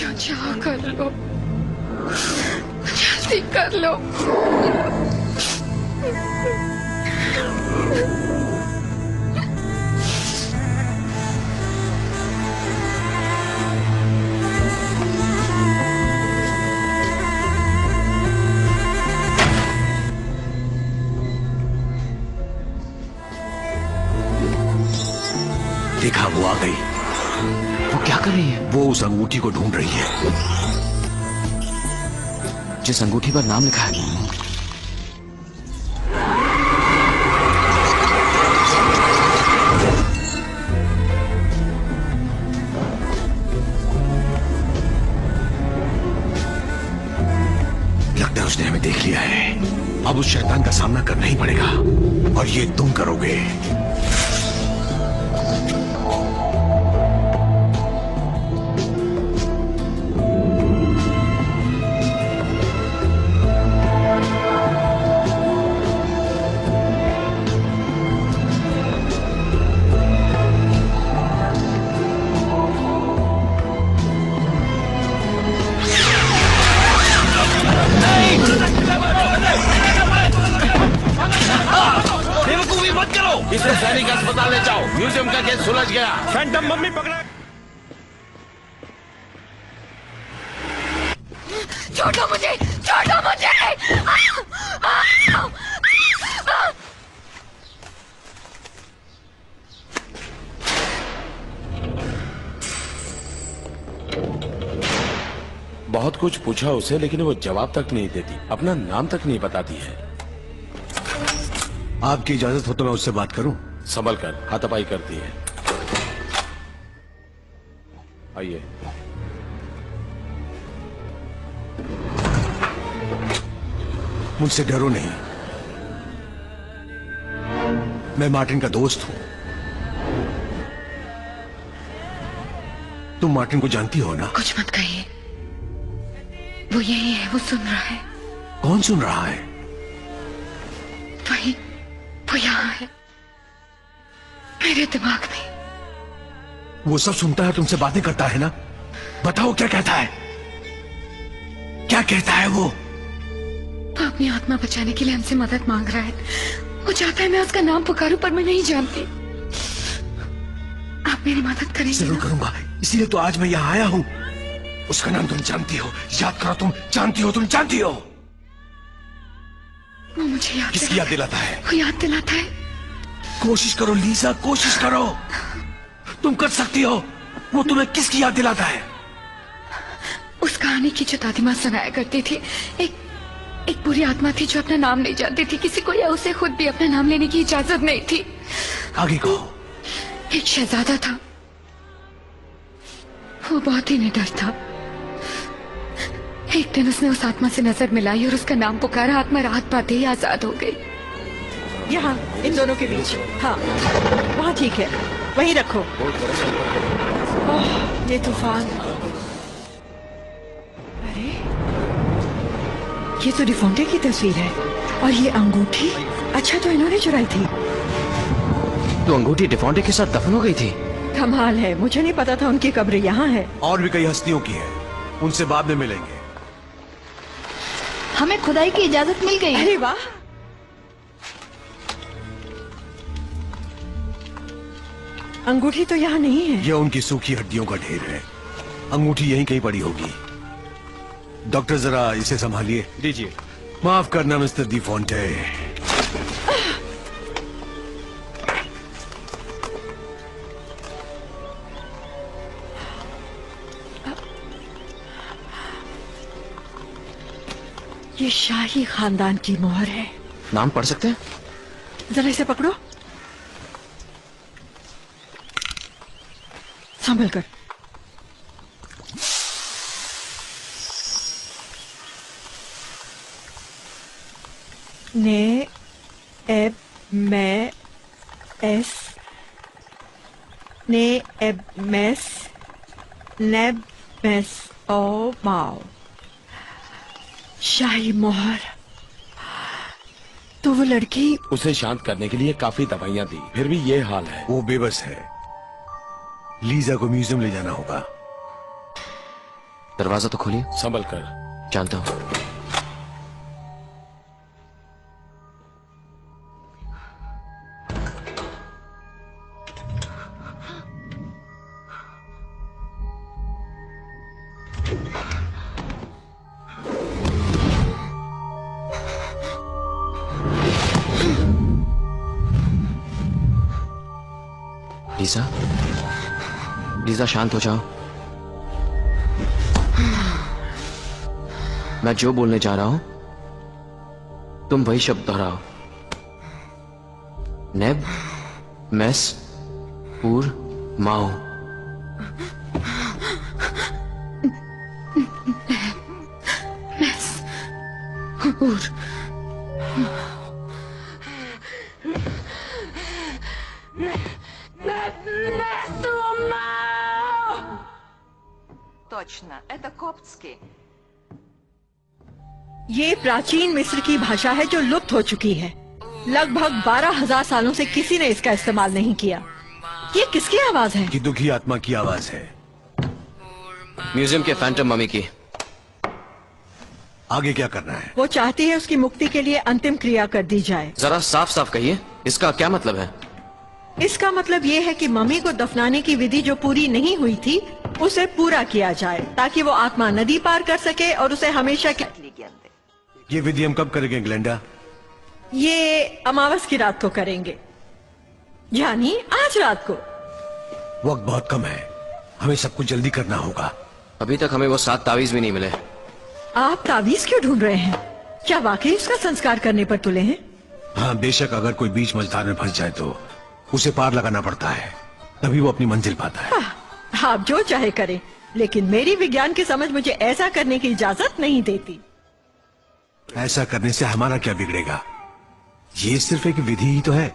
Speaker 11: जो चाहो कर लो, जल्दी कर लो।
Speaker 16: देखा, वो आ गई।
Speaker 12: वो क्या कर रही है?
Speaker 16: वो उस अंगूठी को ढूंढ रही है
Speaker 12: जिस अंगूठी पर नाम लिखा है।
Speaker 16: लगता है उसने हमें देख लिया है। अब उस शैतान का सामना करना ही पड़ेगा, और ये तुम करोगे।
Speaker 13: बेवकूफी मत करो। इसे सैनिक अस्पताल ले जाओ। म्यूजियम का केस सुलझ गया।
Speaker 8: फैंटम मम्मी पकड़ा।
Speaker 11: छोड़ो मुझे, छोड़ो मुझे।
Speaker 13: बहुत कुछ पूछा उसे, लेकिन वो जवाब तक नहीं देती, अपना नाम तक नहीं बताती है।
Speaker 16: आपकी इजाजत हो तो मैं उससे बात करूं?
Speaker 13: संभल कर हाथापाई करती है। आइए।
Speaker 16: मुझसे डरो नहीं, मैं मार्टिन का दोस्त हूं। तुम मार्टिन को जानती हो ना?
Speaker 11: कुछ मत कहिए, वो यही है, वो सुन रहा है।
Speaker 16: कौन सुन रहा है?
Speaker 11: वही, वो यहाँ है, मेरे दिमाग में।
Speaker 16: वो सब सुनता है, तुमसे बातें करता है ना? बताओ क्या कहता है? क्या कहता है वो?
Speaker 11: वो अपनी आत्मा बचाने के लिए हमसे मदद मांग रहा है। वो चाहता है मैं उसका नाम पुकारूं, पर मैं नहीं जानती। आप मेरी मदद करेंगे?
Speaker 16: जरूर करूंगा, इसीलिए तो आज मैं यहाँ आया हूँ। उसका नाम तुम जानती हो, याद करो। तुम जानती हो, तुम जानती हो।
Speaker 11: वो मुझे याद
Speaker 16: किसकी याद दिलाता है?
Speaker 11: वो याद दिलाता है।
Speaker 16: कोशिश करो लीजा, कोशिश करो, तुम कर सकती हो। वो तुम्हें किसकी याद दिलाता है?
Speaker 11: उस कहानी की जो दादी माँ सुनाया करती थी। एक बुरी आत्मा थी जो अपना नाम नहीं जानती थी किसी को, या उसे खुद भी अपना नाम लेने की इजाजत नहीं थी।
Speaker 16: आगे कहो।
Speaker 11: एक शहजादा था, वो बहुत ही निडर था। एक दिन उसने उस आत्मा से नजर मिलाई और उसका नाम पुकारा। आत्मा राहत पाते ही आजाद हो गई।
Speaker 10: यहाँ इन दोनों के बीच। हाँ, वहाँ ठीक है, वहीं रखो। ओह, ये तूफान। अरे, ये तो डिफोंटे की तस्वीर है। और ये अंगूठी, अच्छा तो इन्होंने चुराई थी।
Speaker 12: तो अंगूठी डिफोंटे के साथ दफन हो गई थी।
Speaker 10: कमाल है, मुझे नहीं पता था उनकी कब्र यहाँ है।
Speaker 16: और भी कई हस्तियों की है, उनसे बाद में मिलेंगे।
Speaker 4: हमें खुदाई की इजाजत मिल गई।
Speaker 10: अरे वाह। अंगूठी तो यहाँ नहीं है।
Speaker 16: यह उनकी सूखी हड्डियों का ढेर है। अंगूठी यहीं कहीं पड़ी होगी। डॉक्टर जरा इसे संभालिए।
Speaker 1: दीजिए।
Speaker 16: माफ करना मिस्टर डी फोंटे।
Speaker 10: ये शाही खानदान की मोहर है।
Speaker 12: नाम पढ़ सकते हैं?
Speaker 10: जरा इसे पकड़ो, संभल कर। ने एब मैं एस ने एब मेस नेब मेस ओ माओ। शाही मोहर। तो वो लड़की,
Speaker 13: उसे शांत करने के लिए काफी दवाइयां दी, फिर भी ये हाल है।
Speaker 16: वो बेबस है। लीजा को म्यूजियम ले जाना होगा।
Speaker 12: दरवाजा तो खोलिए।
Speaker 13: संभल कर।
Speaker 12: जानता हूं। लीजा, लीजा शांत हो जाओ। मैं जो बोलने जा रहा हूं तुम वही शब्द दोहराओ। नेब, मेस, पूर, माओ।
Speaker 11: मेस, पूर।
Speaker 7: Точно, это коптский.
Speaker 10: ये प्राचीन मिस्र की भाषा है जो लुप्त हो चुकी है। लगभग 12,000 सालों से किसी ने इसका इस्तेमाल नहीं किया। ये किसकी आवाज है?
Speaker 16: कि दुखी आत्मा की आवाज है।
Speaker 12: म्यूजियम के फैंटम ममी की।
Speaker 16: आगे क्या करना है?
Speaker 10: वो चाहती है उसकी मुक्ति के लिए अंतिम क्रिया कर दी जाए।
Speaker 12: जरा साफ साफ कहिए, इसका क्या मतलब है?
Speaker 10: इसका मतलब ये है कि मम्मी को दफनाने की विधि जो पूरी नहीं हुई थी उसे पूरा किया जाए ताकि वो आत्मा नदी पार कर सके और उसे हमेशा के...
Speaker 16: ये विधि हम कब करेंगे ग्लेंडा?
Speaker 10: ये अमावस की रात को करेंगे, यानी आज रात को।
Speaker 16: वक्त बहुत कम है, हमें सब कुछ जल्दी करना होगा।
Speaker 12: अभी तक हमें वो 7 तावीज भी नहीं मिले।
Speaker 10: आप तावीज क्यों ढूंढ रहे हैं? क्या वाकई उसका संस्कार करने पर तुले हैं?
Speaker 16: हाँ, बेशक अगर कोई बीच मझधार में फंस जाए तो उसे पार लगाना पड़ता है, तभी वो अपनी मंजिल पाता है।
Speaker 10: आप जो चाहे करें, लेकिन मेरी विज्ञान की समझ मुझे ऐसा करने की इजाजत नहीं देती।
Speaker 16: ऐसा करने से हमारा क्या बिगड़ेगा? ये सिर्फ एक विधि ही तो है।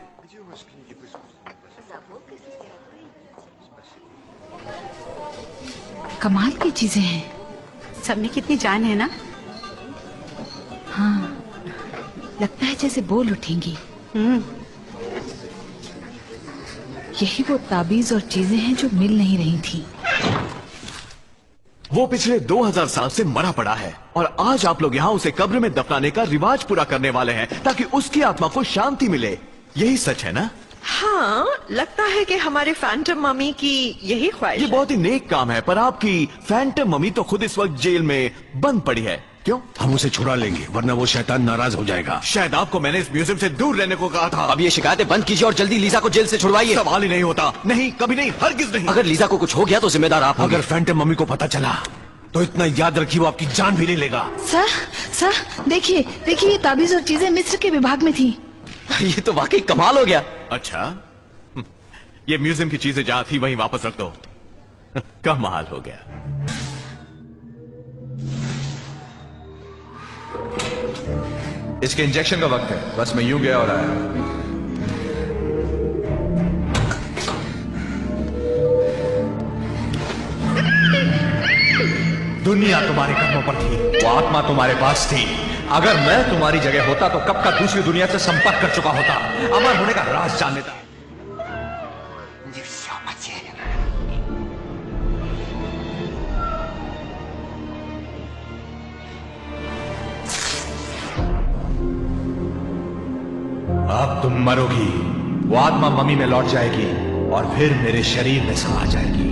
Speaker 4: कमाल की चीजें हैं। सब में कितनी जान है ना? हाँ, लगता है जैसे बोल उठेंगी। यही वो ताबीज और चीजें हैं जो मिल नहीं रही थी।
Speaker 5: वो पिछले 2000 साल से मरा पड़ा है और आज आप लोग यहाँ उसे कब्र में दफनाने का रिवाज पूरा करने वाले हैं ताकि उसकी आत्मा को शांति मिले। यही सच है ना?
Speaker 10: हाँ, लगता है कि हमारे फैंटम मम्मी की यही ख्वाहिश
Speaker 5: ये बहुत ही नेक काम है, पर आपकी फैंटम मम्मी तो खुद इस वक्त जेल में बंद पड़ी है। क्यों?
Speaker 16: हम उसे छुड़ा लेंगे, वरना वो शैतान नाराज हो जाएगा।
Speaker 5: शायद आपको मैंने इस म्यूजियम से दूर रहने को कहा था।
Speaker 12: अब ये शिकायतें बंद कीजिए और जल्दी लीजा को जेल से छुड़वाइए।
Speaker 5: सवाल ही नहीं होता। नहीं, कभी नहीं, हरगिज नहीं।
Speaker 12: अगर लीजा को कुछ हो गया तो जिम्मेदार आप होंगे।
Speaker 16: अगर फैंटम मम्मी को पता चला तो इतना याद रखिए वो आपकी जान भी नहीं लेगा।
Speaker 4: सर देखिए देखिए, ये ताबीज और चीजें मिस्र के विभाग में थी।
Speaker 12: ये तो वाकई कमाल हो गया।
Speaker 5: अच्छा, ये म्यूजियम की चीजें जहां थी वहीं वापस रख दो। कमाल हो गया। इसके इंजेक्शन का वक्त है, बस मैं यूं गया और आया। दुनिया तुम्हारे कदमों पर थी, वो आत्मा तुम्हारे पास थी। अगर मैं तुम्हारी जगह होता तो कब का दूसरी दुनिया से संपर्क कर चुका होता, अमर होने का राज जान लेता। अब तुम मरोगी, वो आत्मा मम्मी में लौट जाएगी और फिर मेरे शरीर में समा जाएगी।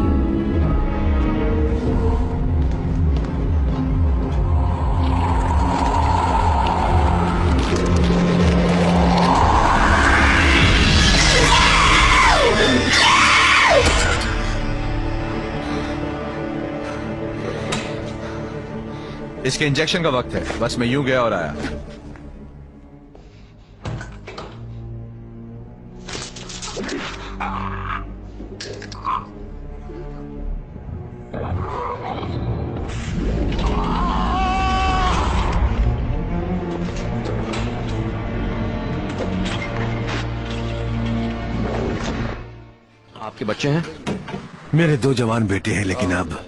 Speaker 5: इसके इंजेक्शन का वक्त है, बस मैं यूं गया और आया।
Speaker 12: आपके बच्चे हैं?
Speaker 16: मेरे 2 जवान बेटे हैं, लेकिन अब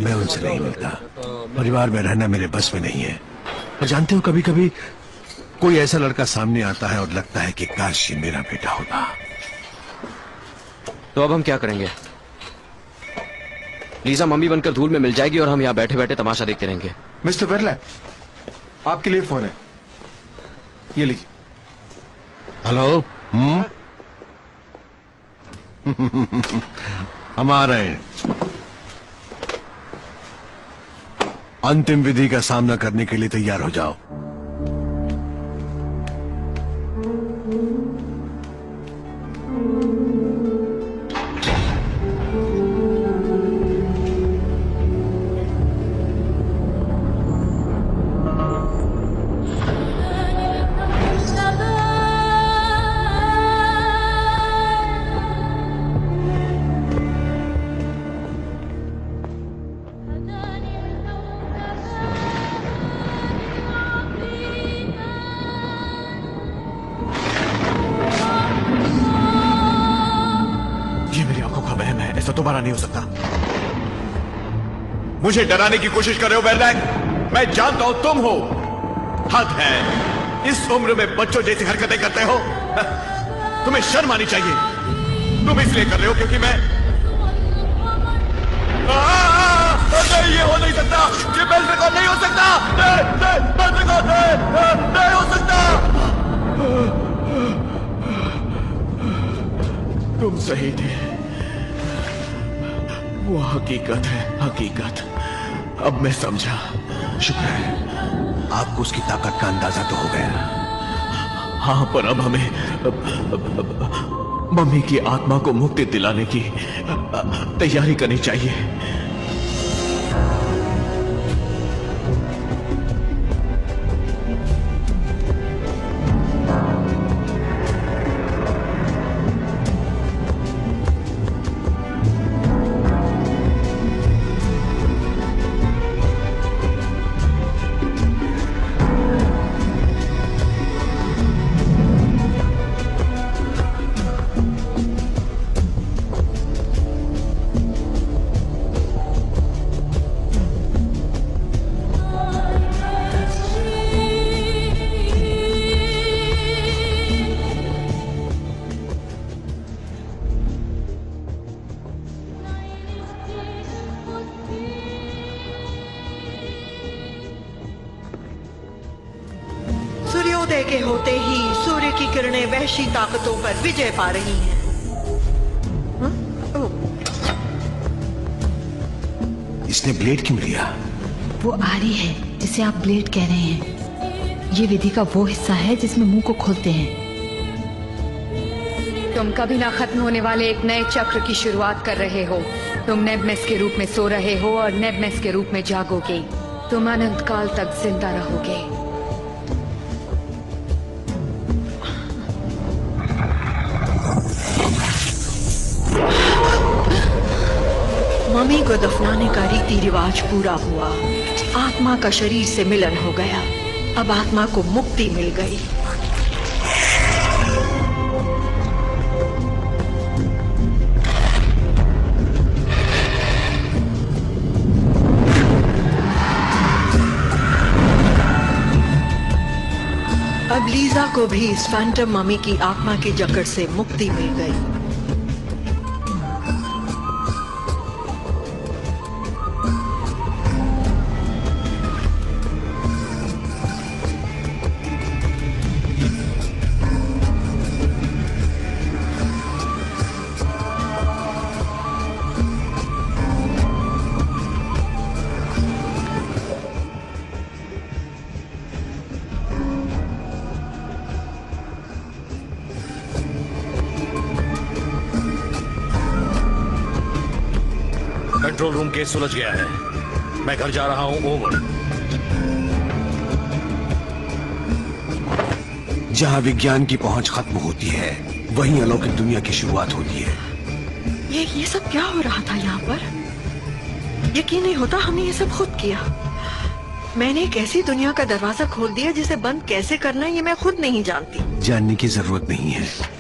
Speaker 16: मैं उनसे नहीं मिलता। परिवार में रहना मेरे बस में नहीं है। और जानते हो, कभी कभी कोई ऐसा लड़का सामने आता है और लगता है कि काश ये मेरा बेटा होता।
Speaker 12: तो अब हम क्या करेंगे? लीजा मम्मी बनकर धूल में मिल जाएगी और हम यहाँ बैठे बैठे तमाशा देखते रहेंगे।
Speaker 17: मिस्टर वेरलैंड, आपके लिए फोन है, ये लीजिए।
Speaker 16: हेलो। हम आ रहे हैं। अंतिम विधि का सामना करने के लिए तैयार हो जाओ।
Speaker 5: दोबारा नहीं हो सकता। मुझे डराने की कोशिश कर रहे हो वेरलैंड? मैं जानता हूं तुम हो। हद है, इस उम्र में बच्चों जैसी हरकतें करते हो। तुम्हें शर्म आनी चाहिए। तुम इसलिए कर रहे हो क्योंकि मैं नहीं, ये हो नहीं सकता। ये बेल्ट रिकॉर्ड नहीं हो सकता। बेल्ट रिकॉर्ड नहीं हो सकता। तुम सही थे, वो हकीकत है, हकीकत। अब मैं समझा।
Speaker 16: शुक्र है, आपको उसकी ताकत का अंदाजा तो हो गया।
Speaker 5: हाँ, पर अब हमें मम्मी की आत्मा को मुक्ति दिलाने की तैयारी करनी चाहिए।
Speaker 10: सूर्योदय के होते ही सूर्य की किरणें वहशी ताकतों पर विजय पा रही हैं।
Speaker 16: इसने ब्लेड क्यों लिया?
Speaker 4: वो आरी है जिसे आप ब्लेड कह रहे हैं। ये विधि का वो हिस्सा है जिसमें मुंह को खोलते हैं।
Speaker 11: तुम कभी ना खत्म होने वाले एक नए चक्र की शुरुआत कर रहे हो। तुम नेबमेस के रूप में सो रहे हो और नेबमेस के रूप में जागोगे। तुम अनंत काल तक जिंदा रहोगे।
Speaker 10: मम्मी को दफनाने का रीति रिवाज पूरा हुआ। आत्मा का शरीर से मिलन हो गया। अब आत्मा को मुक्ति मिल गई। अब लीजा को भी इस फैंटम मम्मी की आत्मा की जकड़ से मुक्ति मिल गई।
Speaker 3: कंट्रोल रूम केस सुलझ गया है। मैं घर जा रहा हूं। ओवर।
Speaker 16: जहां विज्ञान की पहुंच खत्म होती है, वहीं अलौकिक दुनिया की शुरुआत होती है।
Speaker 10: ये सब क्या हो रहा था यहाँ पर? यकीन नहीं होता हमने ये सब खुद किया। मैंने एक ऐसी दुनिया का दरवाजा खोल दिया जिसे बंद कैसे करना है ये मैं खुद नहीं जानती।
Speaker 16: जानने की जरूरत नहीं है।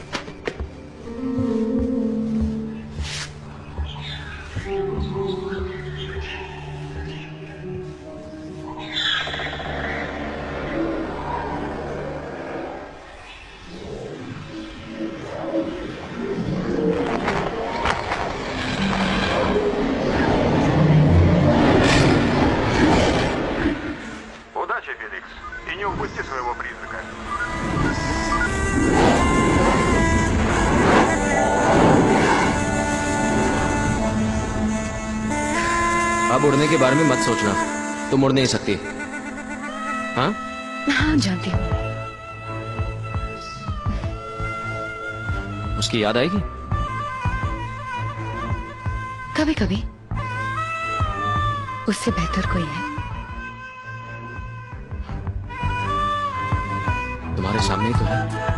Speaker 12: अब उड़ने के बारे में मत सोचना, तुम उड़ नहीं सकती। हाँ
Speaker 11: हाँ जानती हूँ।
Speaker 12: उसकी याद आएगी?
Speaker 11: कभी कभी उससे बेहतर कोई है।
Speaker 12: तुम्हारे सामने ही तो है।